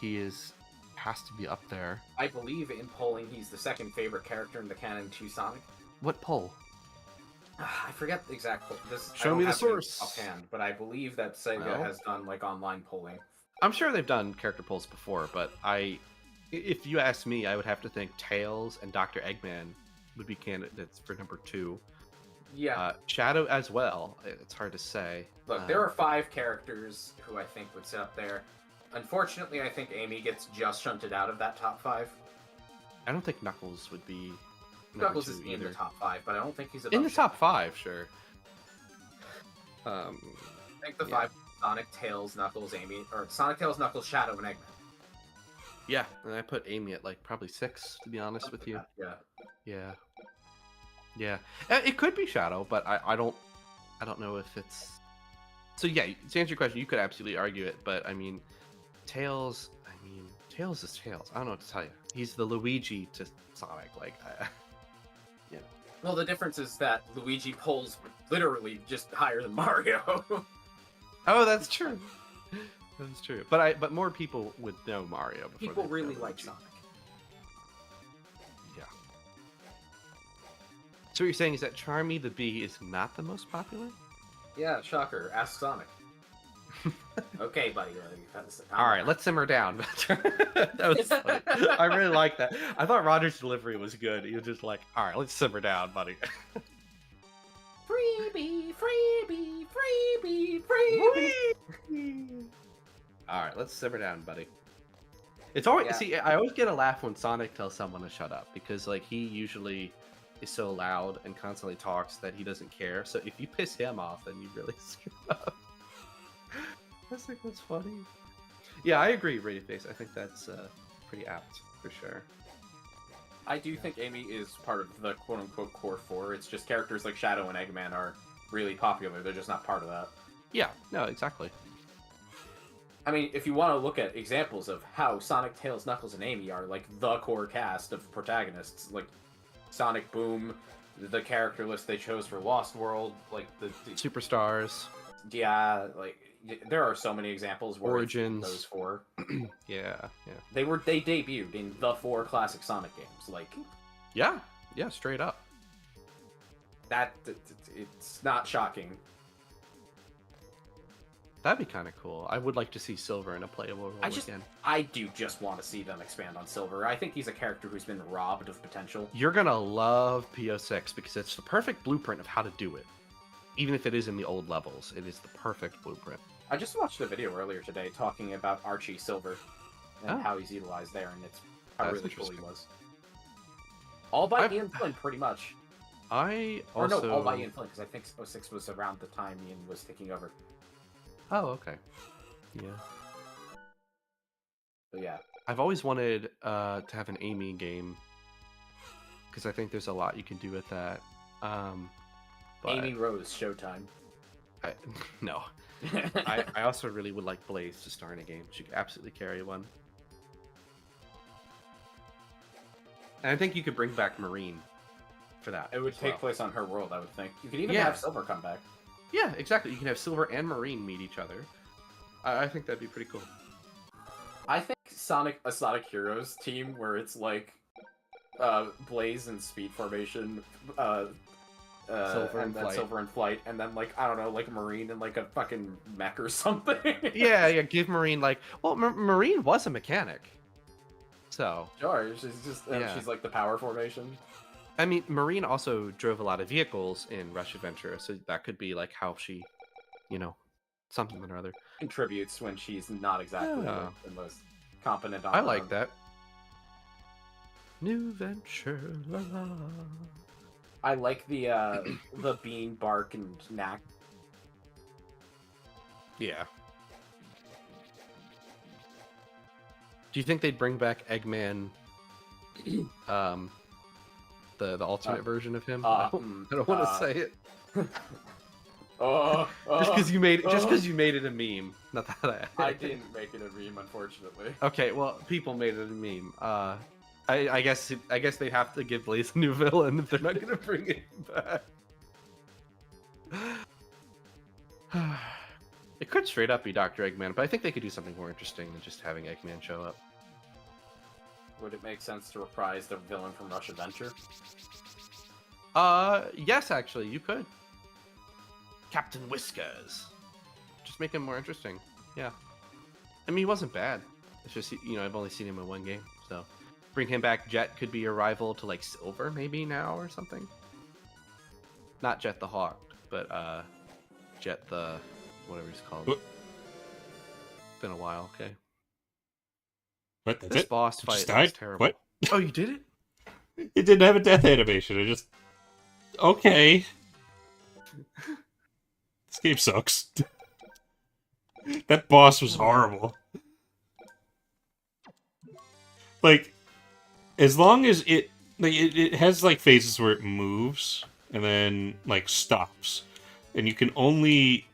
has to be up there. I believe in polling he's the second favorite character in the canon to Sonic. What poll? I forget the exact poll. Show me the source. Offhand, but I believe that Sega Well. has done like online polling. I'm sure they've done character polls before, but if you ask me, I would have to think Tails and Dr. Eggman would be candidates for number 2. Yeah. Shadow as well. It's hard to say. Look, there are 5 characters who I think would sit up there. Unfortunately, I think Amy gets just shunted out of that top 5. I don't think Knuckles would be number Knuckles 2 is either. in the top 5, but I don't think he's In the above top 5, sure. I think the yeah. 5: Sonic, Tails, Knuckles, Amy, or Sonic, Tails, Knuckles, Shadow, and Eggman. Yeah, and I put Amy at like probably 6, to be honest with you. Yeah. Yeah. It could be Shadow, but I don't know if it's. So yeah, to answer your question, you could absolutely argue it, but I mean, Tails is Tails. I don't know what to tell you. He's the Luigi to Sonic. Like, Well, the difference is that Luigi pulls literally just higher than Mario. oh, that's true. That's true. But more people would know Mario. Before People they'd really know like Luigi. Sonic. Yeah. So what you're saying is that Charmy the Bee is not the most popular? Yeah, shocker. Ask Sonic. Okay, buddy. All right, let's simmer down. That was funny. I really like that. I thought Roger's delivery was good. He was just like, all right, let's simmer down, buddy. Freebie, freebie, freebie, freebie. All right, let's simmer down, buddy. It's always Yeah. see. I always get a laugh when Sonic tells someone to shut up because like he usually is so loud and constantly talks that he doesn't care. So if you piss him off, then you really screw up. I think that's funny. Yeah, I agree, Radiaface. I think that's pretty apt for sure. I do think Amy is part of the quote-unquote core 4. It's just characters like Shadow and Eggman are really popular. They're just not part of that. Yeah, no, exactly. I mean, if you want to look at examples of how Sonic, Tails, Knuckles, and Amy are like the core cast of protagonists, like Sonic Boom, the character list they chose for Lost World, like the Superstars. yeah, like there are so many examples where it's Origins. those 4. Yeah. They debuted in the 4 classic Sonic games. Like Yeah, straight up. that, it's not shocking. That'd be kind of cool. I would like to see Silver in a playable role again. I do just want to see them expand on Silver. I think he's a character who's been robbed of potential. You're gonna love PO6 because it's the perfect blueprint of how to do it. Even if it is in the old levels, it is the perfect blueprint. I just watched a video earlier today talking about Archie Silver and Oh. how he's utilized there, and it's how That's really cool he interesting. was. All by I've- Ian Flynn, pretty much. I Or also. no, all by Ian Flynn, because I think 06 was around the time Ian was taking over. Oh, okay. Yeah. But yeah, I've always wanted to have an Amy game because I think there's a lot you can do with that. But Amy Rose, Showtime. I, no, I also really would like Blaze to star in a game. She could absolutely carry one. And I think you could bring back Marine for that. It would as take well. place on her world, I would think. You could even Yeah. have Silver come back. Yeah, exactly. You can have Silver and Marine meet each other. I think that'd be pretty cool. I think a Sonic Heroes team where it's like Blaze and Speed Formation, Silver and then Flight. Silver and Flight, and then like I don't know, like Marine and like a fucking mech or something. Yeah, give Marine like Marine was a mechanic, so Sure, she's just Yeah. she's like the power formation. I mean Marine also drove a lot of vehicles in Rush Adventure, so that could be like how she, something or other. Contributes when she's not exactly Yeah. the most competent on I her like own. that. New venture, la la. I like the bean, bark, and knack. Yeah. Do you think they'd bring back Eggman? The alternate version of him. I don't want to say it. Just because you made it a meme. Not that I didn't make it a meme, unfortunately. Okay, well, people made it a meme. I guess they'd have to give Blaze a new villain if they're not gonna bring it back. It could straight up be Dr. Eggman, but I think they could do something more interesting than just having Eggman show up. Would it make sense to reprise the villain from Rush Adventure? Yes, actually, you could. Captain Whiskers. Just make him more interesting. Yeah. I mean, he wasn't bad. It's just, I've only seen him in one game, so bring him back. Jet could be a rival to like Silver maybe now or something. Not Jet the Hawk, but Jet the whatever he's called. What? Been a while, okay. What? That's This it? boss It fight just was died? terrible. What? Oh, you did it? It didn't have a death animation. It just... Okay. This game sucks. That boss was horrible. Like, as long as it has like phases where it moves and then like stops, and you can only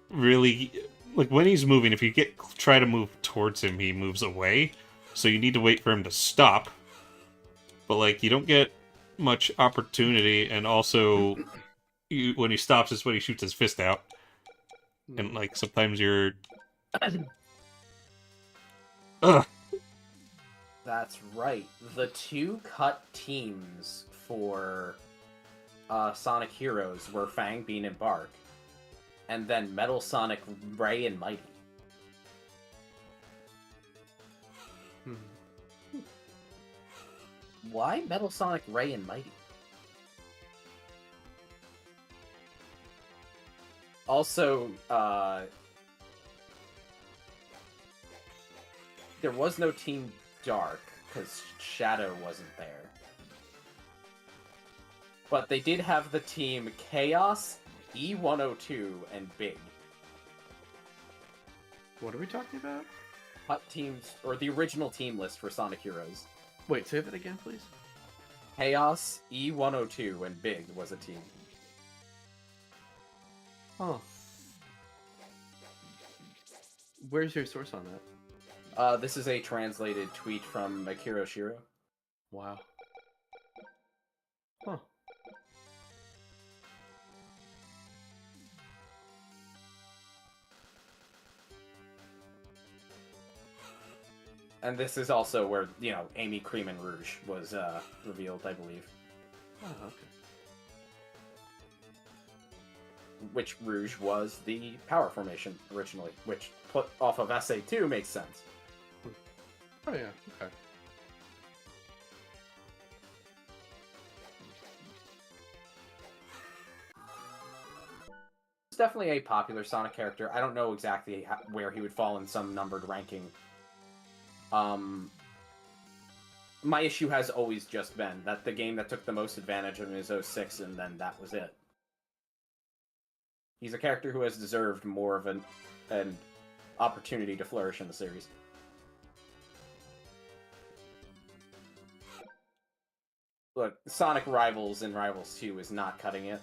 really like when he's moving. If you try to move towards him, he moves away, so you need to wait for him to stop. But like you don't get much opportunity, and also when he stops is when he shoots his fist out, and like sometimes you're. Ugh. That's right. The two cut teams for Sonic Heroes were Fang, Bean, and Bark. And then Metal Sonic, Ray, and Mighty. Why Metal Sonic, Ray, and Mighty? Also, there was no Team Dark, because Shadow wasn't there. But they did have the team Chaos, E102, and Big. What are we talking about? Cut teams, or the original team list for Sonic Heroes. Wait, say that again, please. Chaos, E102, and Big was a team. Huh. Where's your source on that? This is a translated tweet from Akira Shiro. Wow. Huh. And this is also where, Amy Cream and Rouge was revealed, I believe. Oh, okay. Which Rouge was the power formation originally, which put off of SA2 makes sense. Oh yeah, okay. It's definitely a popular Sonic character. I don't know exactly where he would fall in some numbered ranking. My issue has always just been that the game that took the most advantage of him is 06, and then that was it. He's a character who has deserved more of an opportunity to flourish in the series. look, Sonic Rivals and Rivals 2 is not cutting it.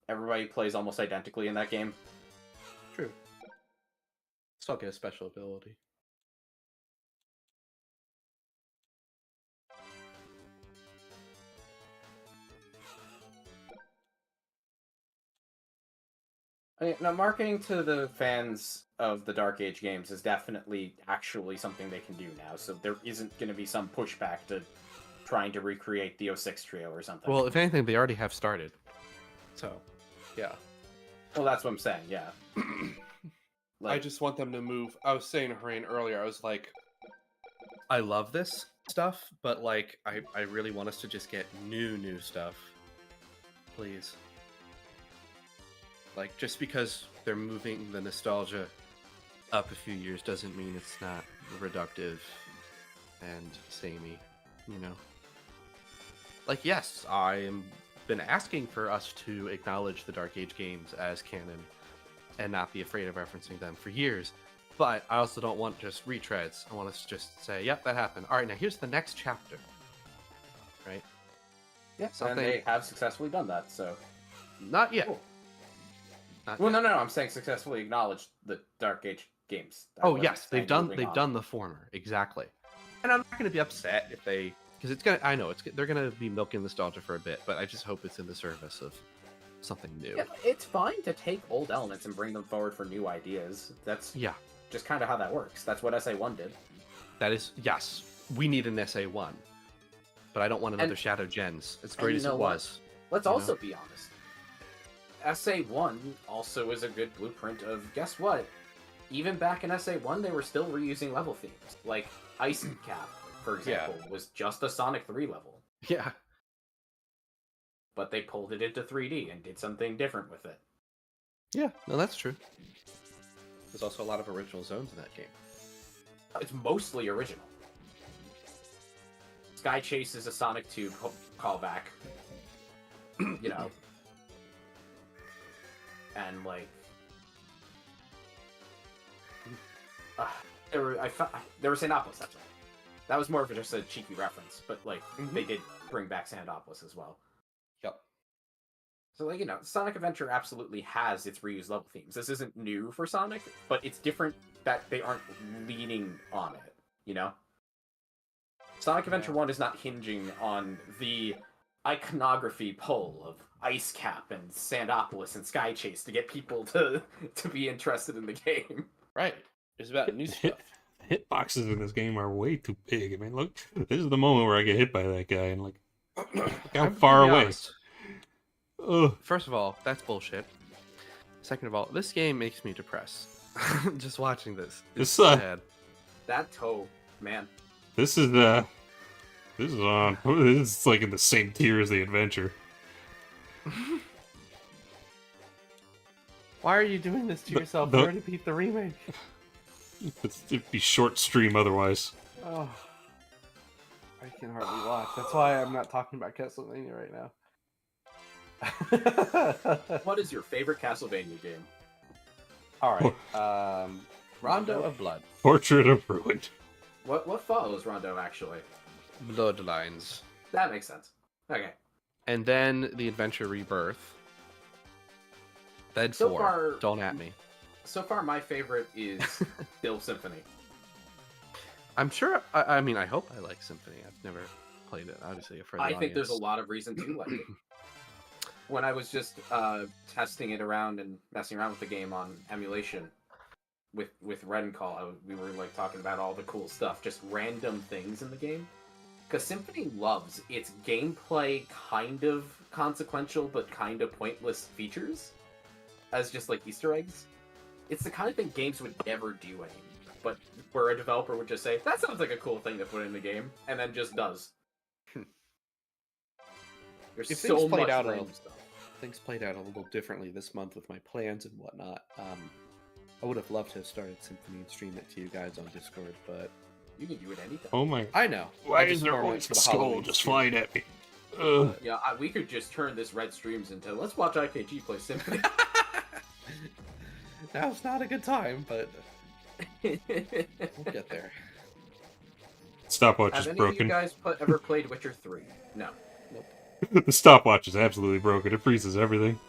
Everybody plays almost identically in that game. True. Still get a special ability. Now, marketing to the fans of the Dark Age games is definitely actually something they can do now, so there isn't going to be some pushback to trying to recreate the 06 trio or something. Well, if anything, they already have started. So, yeah. Well, that's what I'm saying, yeah. I just want them to move. I was saying to Harain earlier, I was like, I love this stuff, but like, I really want us to just get new stuff. Please. Like, just because they're moving the nostalgia up a few years doesn't mean it's not reductive and samey, you know? Like, yes, I am been asking for us to acknowledge the Dark Age games as canon and not be afraid of referencing them for years, but I also don't want just retreads. I want us to just say, yep, that happened. All right, now here's the next chapter. Right? Yeah, Something- and they have successfully done that, so... Not yet. Cool. Not Well, yet. no, I'm saying successfully acknowledged the Dark Age games. I Oh wasn't yes, saying they've moving on. done the former exactly, and I'm not going to be upset if they, because it's gonna. I know they're going to be milking nostalgia for a bit, but I just hope it's in the service of something new. Yeah, it's fine to take old elements and bring them forward for new ideas. That's Yeah, just kind of how that works. That's what SA1 did. that is yes. We need an SA1, but I don't want another And- Shadow Gens. As and great you as know it what? was. Let's You also know? be honest. SA1 also is a good blueprint of, guess what? Even back in SA1, they were still reusing level themes. Like, Ice Cap, for example, was just a Sonic 3 level. Yeah, But they pulled it into 3D and did something different with it. yeah. No, that's true. There's also a lot of original zones in that game. It's mostly original. Sky Chase is a Sonic 2 callback. You know. And like, there were Sandopolis. That's right. That was more of just a cheeky reference, but like they did bring back Sandopolis as well. Yep. So like, you know, Sonic Adventure absolutely has its reused level themes. This isn't new for Sonic, but it's different that they aren't leaning on it. You know, Sonic Adventure 1 is not hinging on the iconography pull of Ice Cap and Sandopolis and Sky Chase to get people to be interested in the game. right. It's about new stuff. Hitboxes in this game are way too big. I mean, look, this is the moment where I get hit by that guy, and like, look how I'm far gonna be away. honest. Ugh. First of all, that's bullshit. Second of all, this game makes me depressed. Just watching this. It's This, sad. That toe, man. This is on. This is like in the same tier as the adventure. Why are you doing this to The- yourself? the- You already beat the remake. It'd be short stream otherwise. Oh, I can hardly watch. That's why I'm not talking about Castlevania right now. What is your favorite Castlevania game? All right. Rondo of Blood. Portrait of Ruin. What follows Rondo actually? Bloodlines. That makes sense. Okay. And then the Adventure Rebirth. Then So 4. far- Don't at me. So far, my favorite is still Symphony. I'm sure. I mean, I hope I like Symphony. I've never played it. Obviously, for the I think there's a audience. lot of reason to like it. When I was just testing it around and messing around with the game on emulation with Red Call, we were like talking about all the cool stuff, just random things in the game. Because Symphony loves its gameplay kind of consequential but kind of pointless features as just like Easter eggs. It's the kind of thing games would never do anymore, but where a developer would just say, that sounds like a cool thing to put in the game, and then just does. There's If so things played much out random stuff. Things played out a little differently this month with my plans and whatnot. I would have loved to have started Symphony and streamed it to you guys on Discord, but You can do it anytime. Oh my! I know. Why I is just there more went always for a the skull Halloween just stream. flying at me? Ugh. Yeah, we could just turn this Red Streams into, let's watch IKG play Symphony. Now's not a good time, but we'll get there. Stopwatch Have is any of you broken. guys ever played Witcher 3? No. The stopwatch is absolutely broken. It freezes everything.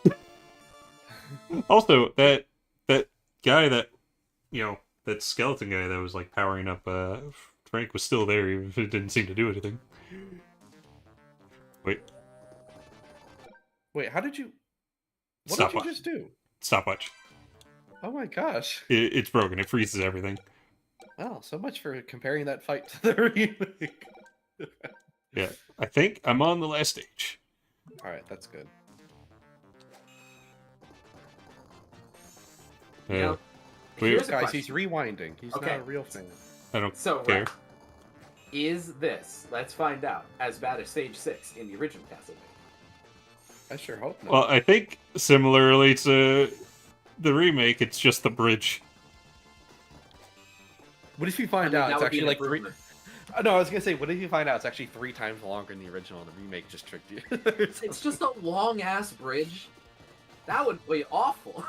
Also, that guy that that skeleton guy that was like powering up Frank was still there, even if it didn't seem to do anything. Wait, Wait, how did you? What did stopwatch. you just do? Stopwatch. Oh my gosh! It's broken. It freezes everything. Well, so much for comparing that fight to the remake. Yeah, I think I'm on the last stage. All right, that's good. You know, Wait, here's a Guys, question. he's rewinding. He's Okay. not a real fan. I don't So, care. Rex, is this, let's find out, as bad as Stage 6 in the original Castlevania? I sure hope not. Well, I think similarly to the remake, it's just the bridge. What if you find I mean, out that it's would be actually an like 3? improvement. No, I was gonna say, what if you find out it's actually 3 times longer than the original, and the remake just tricked you? It's just a long ass bridge. That would be awful.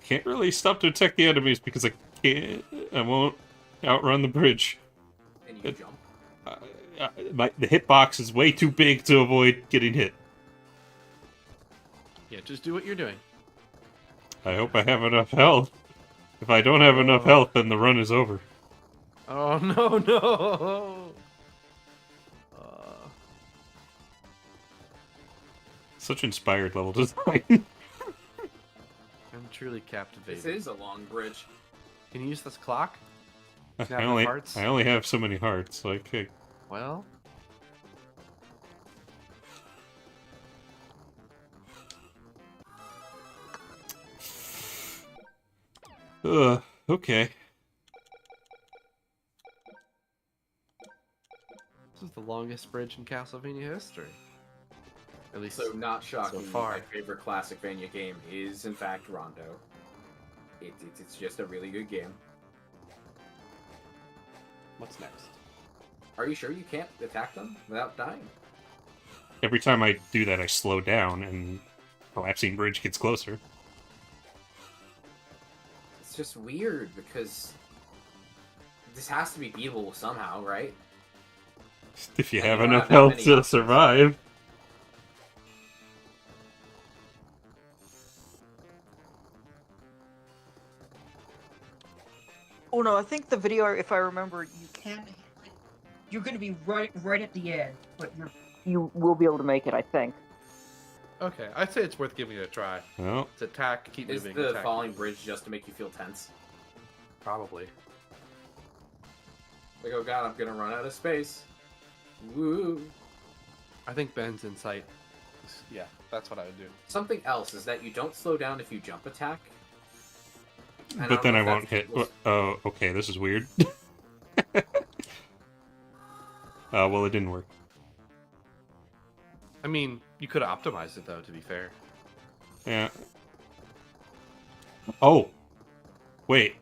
Can't really stop to attack the enemies because I won't outrun the bridge. And you It- jump. The hitbox is way too big to avoid getting hit. Yeah, just do what you're doing. I hope I have enough health. If I don't have enough health, then the run is over. Oh no, no! Such inspired level design. I'm truly captivated. This is a long bridge. Can you use this clock? Snap I of only hearts? have so many hearts. Like, Well, okay. this is the longest bridge in Castlevania history. At least So, not shocking, far. my favorite Classicvania game is, in fact, Rondo. It's just a really good game. What's next? Are you sure you can't attack them without dying? Every time I do that, I slow down, and collapsing bridge gets closer. It's just weird, because this has to be beatable somehow, right? If you And have you don't enough have that health many to options. survive. Oh no, I think the video, if I remember, you can. You're going to be right at the end, but you will be able to make it. I think. Okay, I'd say it's worth giving it a try. Well, It's attack, keep Is moving. the attack, falling keep bridge just to make you feel tense? moving. Probably. Like, oh god, I'm gonna run out of space. Woo! I think Ben's insight. Yeah, that's what I would do. Something else is that you don't slow down if you jump attack. And but then don't I know if won't that's- hit. Oh, okay, this is weird. Well, it didn't work. I mean, you could have optimized it though, to be fair. Yeah. Oh. Wait.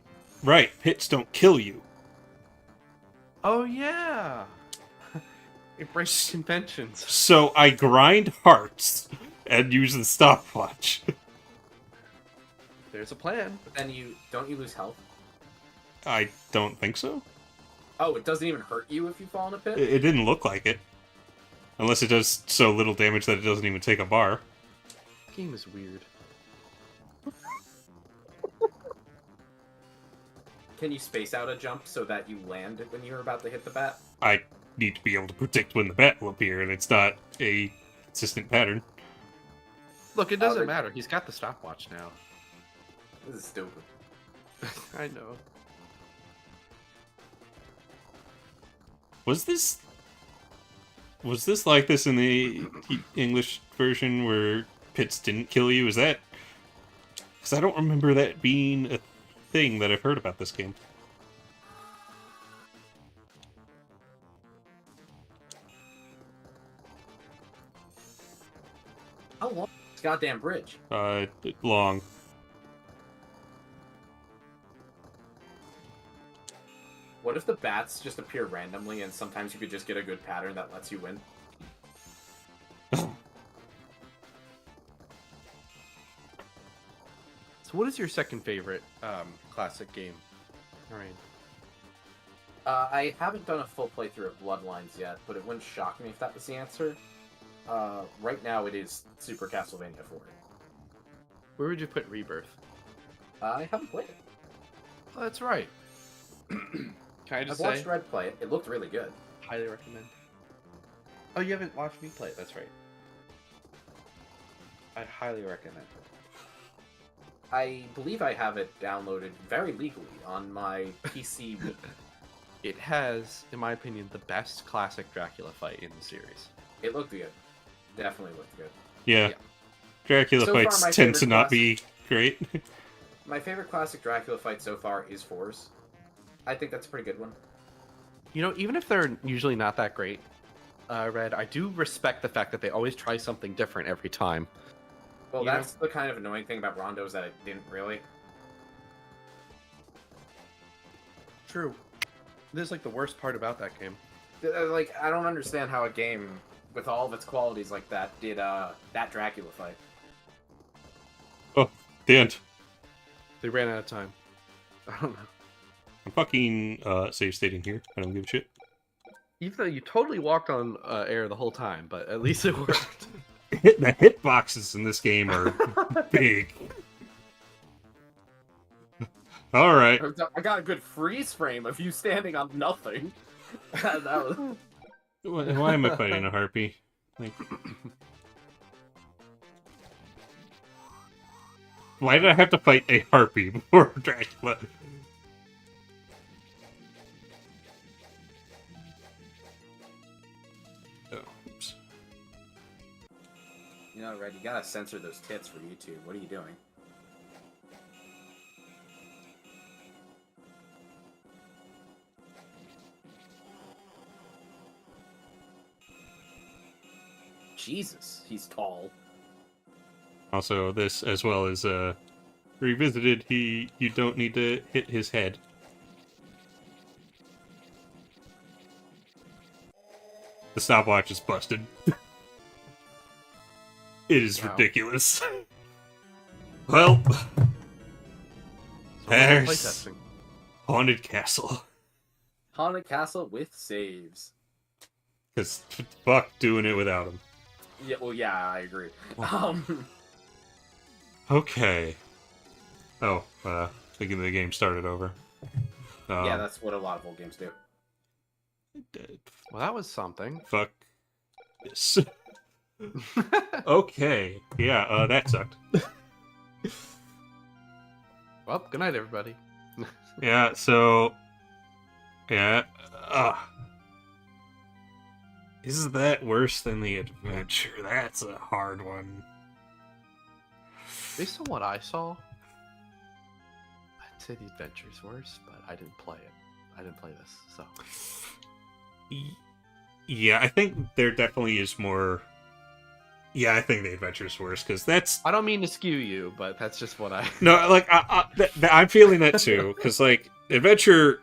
Right, pits don't kill you. Oh yeah! It breaks conventions. So I grind hearts and use the stopwatch. There's a plan. But then don't you lose health? I don't think so. Oh, it doesn't even hurt you if you fall in a pit? It didn't look like it. Unless it does so little damage that it doesn't even take a bar. This game is weird. Can you space out a jump so that you land when you're about to hit the bat? I need to be able to predict when the bat will appear, and it's not a consistent pattern. Look, it doesn't they- matter. He's got the stopwatch now. This is stupid. I know. Was this like this in the English version where pits didn't kill you? Is that... Because I don't remember that being a thing that I've heard about this game. How long is this goddamn bridge? Long. What if the bats just appear randomly and sometimes you could just get a good pattern that lets you win? So, what is your second favorite classic game? All right. I haven't done a full playthrough of Bloodlines yet, but it wouldn't shock me if that was the answer. Right now it is Super Castlevania 4. Where would you put Rebirth? I haven't played it. Oh, that's right. Can I I've just watched say? Red play it. It looked really good. Highly recommend. Oh, you haven't watched me play it. That's right. I highly recommend it. I believe I have it downloaded very legally on my PC. Wii. It has, in my opinion, the best classic Dracula fight in the series. It looked good. Definitely looked good. Yeah. Yeah. Dracula So far, fights my tend to favorite not be great. My favorite classic Dracula fight so far is 4's. I think that's a pretty good one. You know, even if they're usually not that great, Red, I do respect the fact that they always try something different every time. Well, You know- that's the kind of annoying thing about Rondo is that it didn't really. True. This is like the worst part about that game. Like, I don't understand how a game with all of its qualities like that did that Dracula fight. Oh, the end. They ran out of time. I don't know. I'm fucking save stating here. I don't give a shit. Even though you totally walked on air the whole time, but at least it worked. The hitboxes in this game are big. All right. I got a good freeze frame of you standing on nothing. That was... Why am I fighting a harpy? Like, why did I have to fight a harpy before Dracula? Oh, oops. You know, Red, you gotta censor those tits for YouTube. What are you doing? Jesus, he's tall. Also, this as well as revisited. You don't need to hit his head. The stopwatch is busted. It is Wow. ridiculous. Well, So There's- playtesting. Haunted Castle. Haunted Castle with saves. Because fuck doing it without him. Yeah, well, yeah, I agree. Okay. Oh, the game started over. Yeah, that's what a lot of old games do. Well, that was something. Fuck this. Okay. Yeah, that sucked. Well, good night, everybody. Yeah, so... Yeah. Is that worse than the adventure? That's a hard one. Based on what I saw, I'd say the adventure's worse, but I didn't play it. I didn't play this, so. Yeah, I think there definitely is more... Yeah, I think the adventure's worse, because that's... I don't mean to skew you, but that's just what I... No, like, I'm feeling that too, because, like, adventure...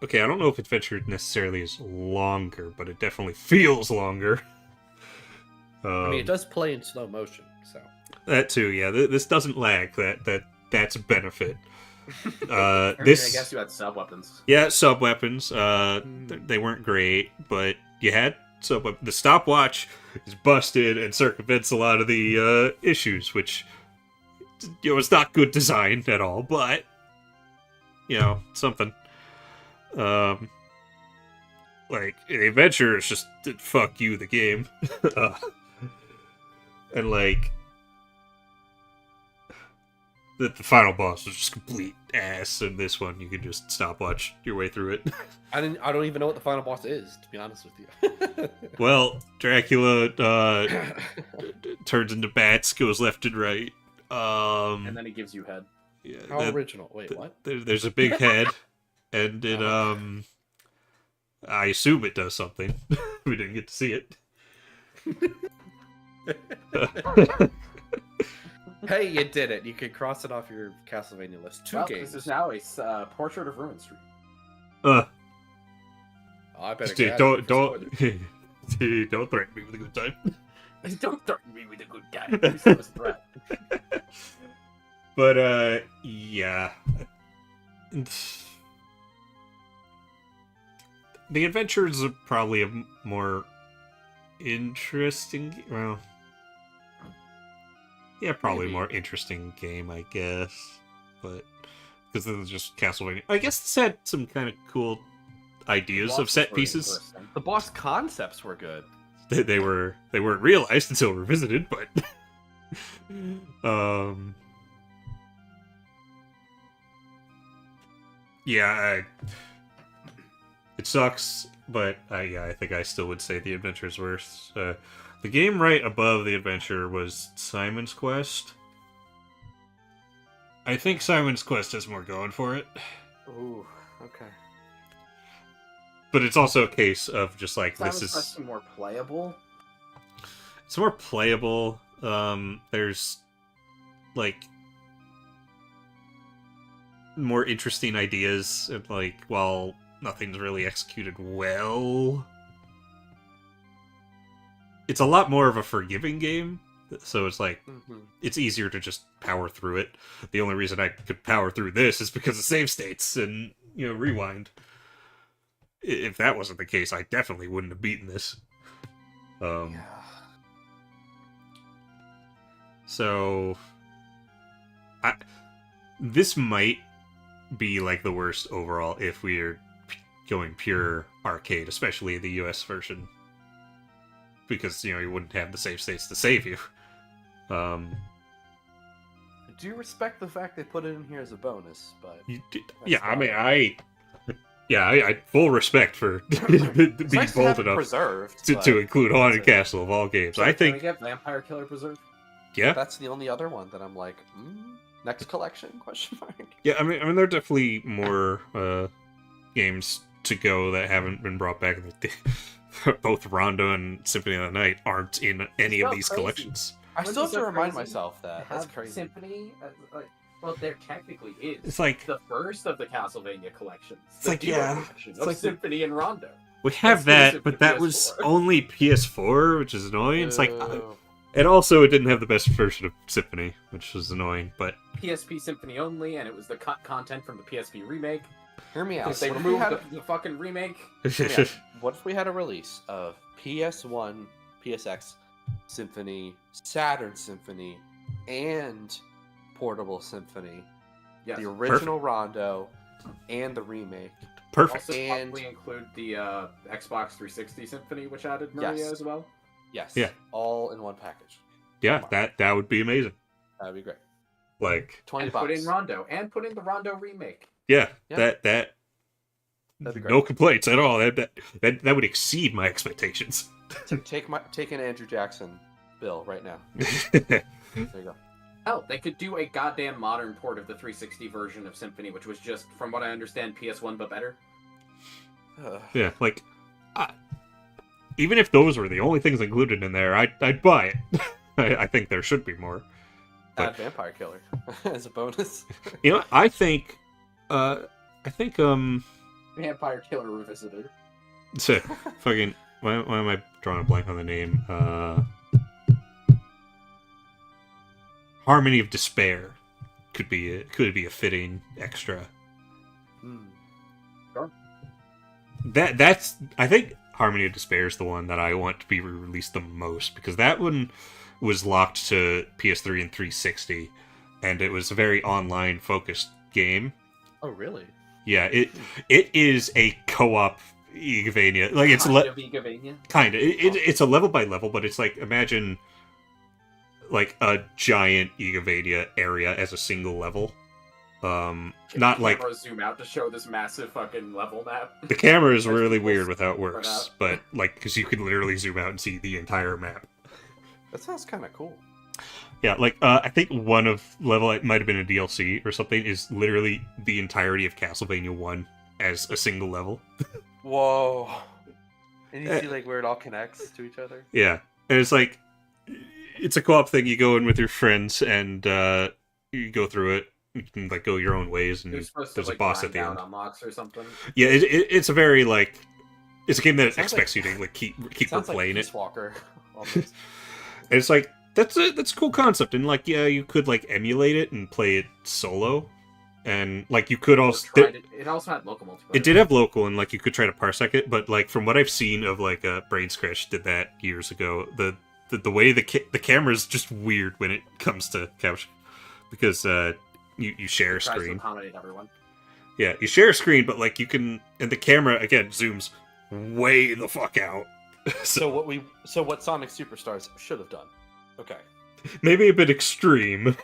Okay, I don't know if adventure necessarily is longer, but it definitely feels longer. I mean, it does play in slow motion, so... That too, yeah. This doesn't lag. That's a benefit. I This, guess you had sub weapons. yeah, sub weapons. They weren't great, but you had sub. The stopwatch is busted and circumvents a lot of the issues, which it's not good design at all, but something. Like the adventure is just fuck you, the game, and like. The final boss was just complete ass, and this one you can just stopwatch your way through it. I don't even know what the final boss is, to be honest with you. Well, Dracula turns into bats, goes left and right. And then he gives you head. Yeah, How original. Wait, what? There's a big head, and it I assume it does something. We didn't get to see it. Hey, you did it. You can cross it off your Castlevania list. Two Well, games. this is now a Portrait of Ruin Street. Oh, I better Dude, get don't don't threaten me with a good time. Don't threaten me with a good guy. Please give us a threat. But yeah. the adventures are probably a more interesting. Well, yeah, probably Maybe. more interesting game, I guess. But because it was just Castlevania, I guess this had some kind of cool ideas of Bosses set were pieces. interesting. The boss concepts were good. They weren't realized until revisited, but yeah, it sucks, but I think I still would say the adventure's worse. The game right above the adventure was Simon's Quest. I think Simon's Quest has more going for it, Ooh, okay. but it's also a case of just like Simon's this Quest is more playable. it's more playable. There's like more interesting ideas, and like while nothing's really executed well, it's a lot more of a forgiving game. So it's like Mm-hmm. it's easier to just power through it. The only reason I could power through this is because of save states and rewind. If that wasn't the case, I definitely wouldn't have beaten this. Yeah. So, this might be like the worst overall if we're going pure arcade, especially the US version, because you wouldn't have the save states to save you. I do respect the fact they put it in here as a bonus, but Yeah, I mean, fine. I full respect for it's being nice to bold have it enough preserved. to but include Haunted that's it. Castle of all games. So I can we think, get Vampire Killer Preserve? yeah, That's the only other one that I'm like, next collection? Question mark. yeah. I mean, there are definitely more games to go that haven't been brought back. Both Rondo and Symphony of the Night aren't in any of so these crazy. collections. I Wouldn't still it have be to so remind crazy myself that. to That's have crazy. Symphony, well, there technically is. It's like The first of the Castlevania collections. It's the like, Duo yeah, collection it's of like the- Symphony and Rondo. we have exclusive that, but to that was PS4. only PS4, which is annoying. It's like, Ooh. and also it didn't have the best version of Symphony, which was annoying. But PSP Symphony only, and it was the cut content from the PSP remake. Hear me out. If they What if we removed had the fucking remake, hear me out. What if we had a release of PS1, PSX, Symphony, Saturn Symphony, and Portable Symphony, yes. the original Rondo, and the remake? perfect. Also And- probably include the Xbox 360 Symphony, which added Maria Yes. as well. Yes. Yeah. All in one package. Yeah, that would be amazing. That'd be great. Like, 20 And bucks. put in Rondo, and put in the Rondo remake. yeah, Yeah. that That'd be great. no complaints at all. That would exceed my expectations. Take an Andrew Jackson bill right now. There you go. Hell, they could do a goddamn modern port of the 360 version of Symphony, which was just, from what I understand, PS1 but better. Ugh. Yeah, like, even if those were the only things included in there, I'd buy it. I think there should be more. Add Vampire Killer as a bonus. I think, Vampire Killer Revisited. so, fucking, why am I drawing a blank on the name? Harmony of Despair could be a fitting extra. Hmm. That's I think Harmony of Despair is the one that I want to be released the most, because that one was locked to PS3 and 360, and it was a very online focused game. Oh, really? Yeah, it is a co-op Igavania. Like it's Kind of Igavania. kind of it's a level by level, but it's like, imagine like a giant Igavania area as a single level. Not The like camera zoom out to show this massive fucking level map. the camera is As really people weird with how it spread works, out. but like because you can literally zoom out and see the entire map. That sounds kind of cool. Yeah, like I think one of level, it might have been a DLC or something, is literally the entirety of Castlevania 1 as a single level. Whoa. And you Eh. see like where it all connects to each other. Yeah, and it's like it's a co-op thing. You go in with your friends and you go through it. You can like go your own ways, and You're supposed to there's a like boss at grind the out end. unlocks or something. Yeah, it's a very like it's a game that Sounds expects you to like keep Sounds like replaying it. Peace Walker. Almost. And it's like that's a cool concept, and like yeah, you could like emulate it and play it solo, and like you could Or also tried it also had local multiplayer. it did have local, and like you could try to parsec it, but like from what I've seen of like Brain Scratch did that years ago, the way the camera is just weird when it comes to couch, because you share a It tries to screen. accommodate everyone. Yeah, you share a screen, but like you can, and the camera again zooms way the fuck out. So what Sonic Superstars should have done. Okay. Maybe a bit extreme.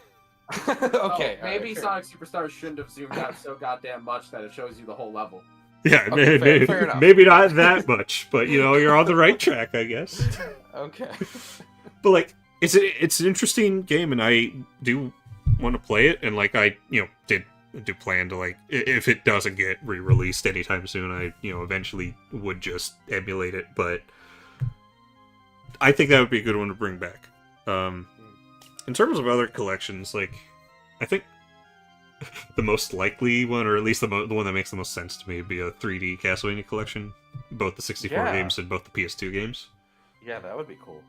Okay. Maybe alright, fair Sonic Superstars shouldn't have zoomed out so goddamn much that it shows you the whole level. Yeah, Okay, fair enough. maybe not that much, but you know, you're on the right track, I guess. enough. Okay. But like, it's an interesting game, and I do want to play it, and like I do plan to, like, if it doesn't get re-released anytime soon, I eventually would just emulate it. But I think that would be a good one to bring back. In terms of other collections, like, I think the most likely one, or at least the one that makes the most sense to me, would be a 3D Castlevania collection, both the 64 Yeah. games and both the PS2 games. Yeah, that would be cool.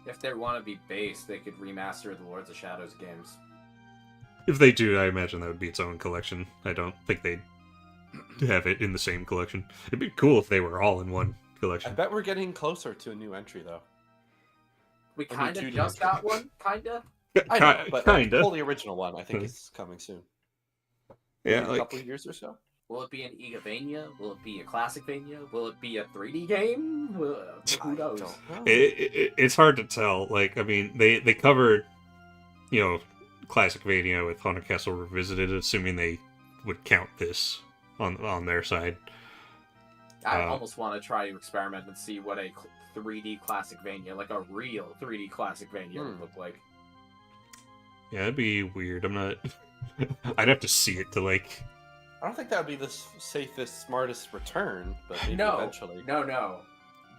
If they want to be base, they could remaster the Lords of Shadows games. If they do, I imagine that would be its own collection. I don't think they'd have it in the same collection. It'd be cool if they were all in one I collection. bet we're getting closer to a new entry though. We I mean, kind of 2D just entry. got one, kinda. I know, but Kinda. pull the original one. I think it's coming soon. Yeah, Maybe a like, couple of years or so. Will it be an Egavania? Will it be a Classicvania? Will it be a 3D game? Who knows? Don't know. it's hard to tell. Like, I mean, they covered, Classicvania with Haunted Castle Revisited, assuming they would count this on their side. I almost want to try to experiment and see what a 3D Classicvania, like a real 3D Classicvania, would look like. Yeah, it'd be weird. I'm not. I'd have to see it to like. I don't think that would be the safest, smartest return, but maybe No, eventually. no.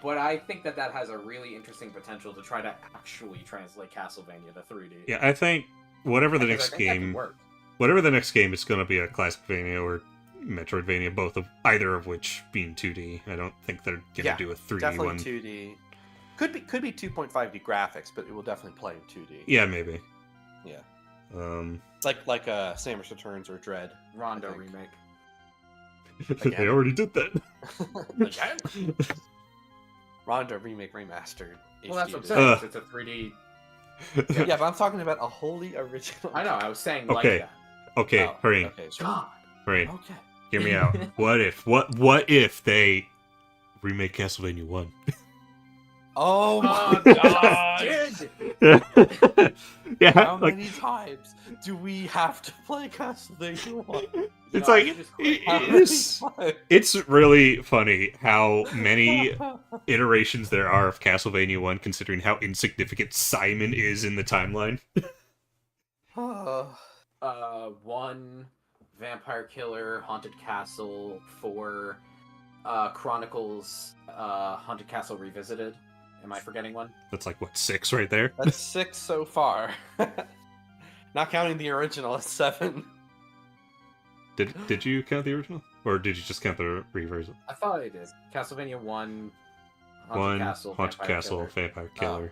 But I think that has a really interesting potential to try to actually translate Castlevania to 3D. Yeah, I think whatever the Because next I think that could game, work. whatever the next game, it's going to be a Classicvania or Metroidvania, either of which being 2D. I don't think they're going to do a 3D definitely one. 2D. Could be 2.5D graphics, but it will definitely play in 2D. Yeah, maybe. Yeah. Like Samus Returns or Dread. Rondo I think. remake. they Again. already did that. Again? Rondo remake remastered. Well, that's HD what I'm saying. Uh. It's a 3D. Yeah, but I'm talking about a wholly original. I know. I was saying Okay. like that. Okay, Oh, Hurry, Okay, sure. God. Hurry, Okay. hear me out. What if they remake Castlevania 1? Oh my Oh, god! Did. Yeah, How like, many times do we have to play Castlevania 1? it's No, I like should just quit. How many it's times? it's really funny how many iterations there are of Castlevania 1, considering how insignificant Simon is in the timeline. 1 Vampire Killer, Haunted Castle, 4 Chronicles, Haunted Castle Revisited. Am I forgetting one? That's like, what, 6 right there? That's 6 so far. Not counting the original, it's 7. Did you count the original? Or did you just count the reversion? I thought I did. Castlevania 1, Haunted 1, Castle, Haunted Vampire Castle, Killer. Vampire Killer.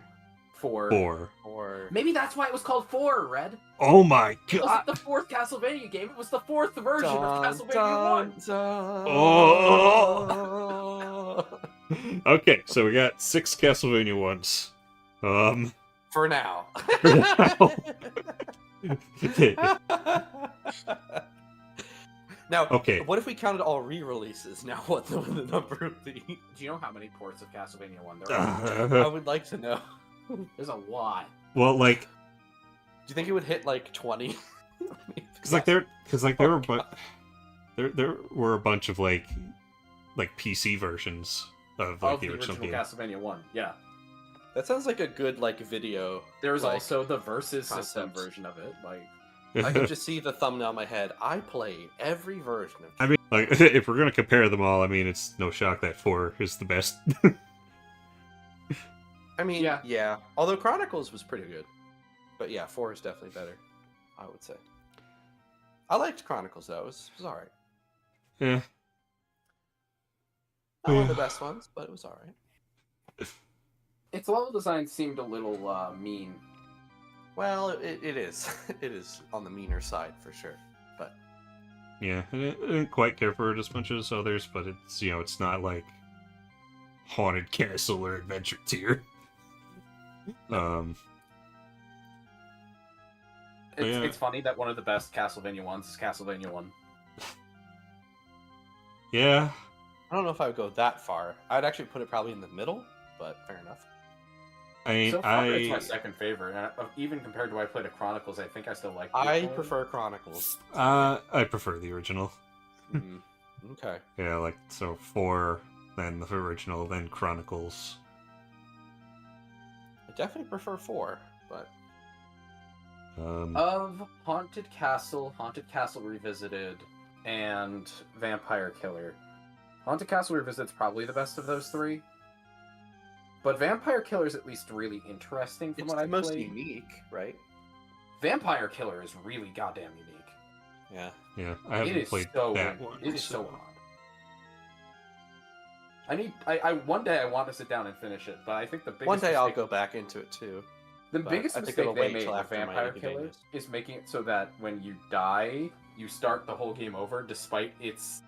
4. 4. Or Maybe that's why it was called 4, Red. Oh my It god! wasn't the 4th Castlevania game, it was the 4th version of Castlevania 1. Oh. Okay, so we got 6 Castlevania ones. For now. Now, Okay. what if we counted all re-releases? Now, what the number would be? Do you know how many ports of Castlevania 1 there are? I would like to know. There's a lot. Well, like, Do you think it would hit like 20? there were, there were a bunch of like PC versions of like Of the the original game. Castlevania 1, yeah. That sounds like a good like video. There was like, also the Versus System concepts. version of it. Like, I can just see the thumbnail in my head. I played every version of. I mean, like, if we're gonna compare them all, I mean, it's no shock that 4 is the best. I mean, Yeah. yeah. Although Chronicles was pretty good, but yeah, 4 is definitely better. I would say. I liked Chronicles though. It was alright. Yeah. Not one of the best ones, but it was alright. its level design seemed a little mean. Well, it is. It is on the meaner side for sure. But Yeah, I didn't quite care for it as much as others, but it's, you know, it's not like Haunted Castle or Adventure tier. Yeah. It's funny that one of the best Castlevania ones is Castlevania 1. Yeah, I don't know if I would go that far. I'd actually put it probably in the middle, but fair enough. I mean, So far, it's my second favorite. And even compared to when I played a Chronicles, I think I still like. the I original. prefer Chronicles. I prefer the original. Mm, okay. Yeah, like, so 4, then the original, then Chronicles. I definitely prefer 4, but Of Haunted Castle Revisited, and Vampire Killer. Haunted Castle Revisited's probably the best of those 3. But Vampire Killer is at least really interesting from it's what the I most played. unique, right? Vampire Killer is really goddamn unique. Yeah. Yeah, I It haven't is played so that one. It is so odd. I one day I want to sit down and finish it, but I think the biggest One day I'll mistake- go back into it too. The but biggest I think mistake it'll they wait made till with after my Vampire Indy Killer Vegas. is making it so that when you die, you start the whole game over, despite its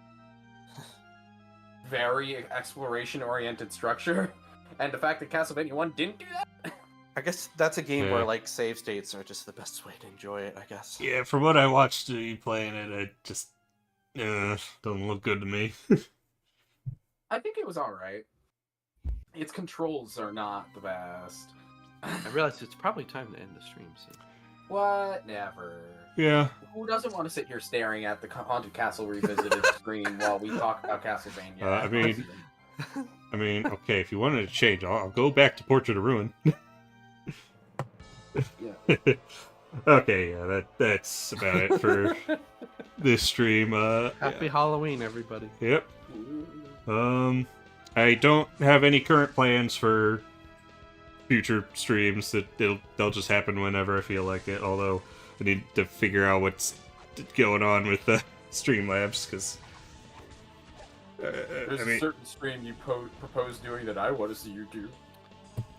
very exploration-oriented structure. And the fact that Castlevania 1 didn't do that. I guess that's a game Yeah. where like save states are just the best way to enjoy it, I guess. Yeah, from what I watched you playing it, it just doesn't look good to me. I think it was alright. Its controls are not the best. I realize it's probably time to end the stream soon. What? Never. Yeah. Who doesn't want to sit here staring at the Haunted Castle Revisited screen while we talk about Castlevania? I mean, okay, if you wanted to change, I'll go back to Portrait of Ruin. Yeah. Okay, yeah, that's about it for this stream. Happy Halloween, everybody. Yep. I don't have any current plans for future streams. They'll just happen whenever I feel like it. Although I need to figure out what's going on with the Streamlabs because. There's I mean, a certain stream you propose doing that I want to see you do.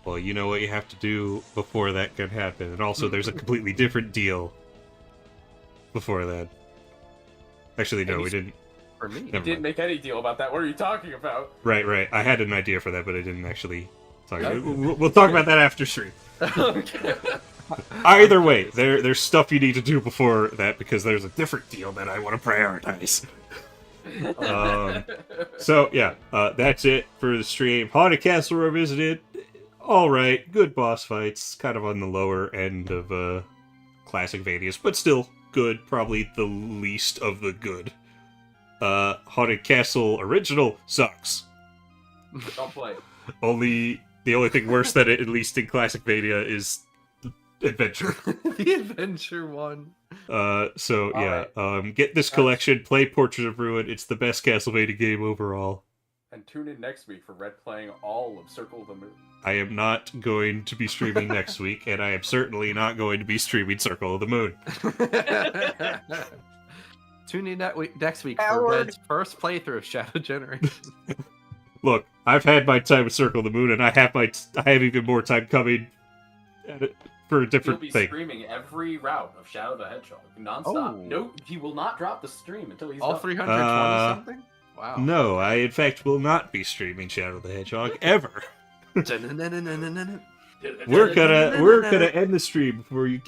well, you know what you have to do before that can happen, and also there's a completely different deal before that. Actually, no, we didn't. For me. Never Didn't mind. make any deal about that. What are you talking about? Right. I had an idea for that, but I didn't actually talk. We'll talk about that after stream. Okay. Either way, there's stuff you need to do before that because there's a different deal that I want to prioritize. So yeah, that's it for the stream. Haunted Castle Revisited. All right, good boss fights, kind of on the lower end of classic Vanias, but still good. Probably the least of the good. Haunted Castle Original sucks. Don't play. The only thing worse than it, at least in classic Vania, is Adventure. The Adventure one. So yeah, get this collection, play Portrait of Ruin. It's the best Castlevania game overall. And tune in next week for Red playing all of Circle of the Moon. I am not going to be streaming next week, and I am certainly not going to be streaming Circle of the Moon. Tune in next week for Howard. Red's first playthrough of Shadow Generation. Look, I've had my time with Circle of the Moon, and I have even more time coming at it for a He'll different be thing. streaming every route of Shadow the Hedgehog nonstop. Oh. No, he will not drop the stream until he's All done. 320 something? Wow. No, I in fact will not be streaming Shadow the Hedgehog ever. Dun-dun-dun-dun-dun-dun-dun. We're gonna end the stream before you give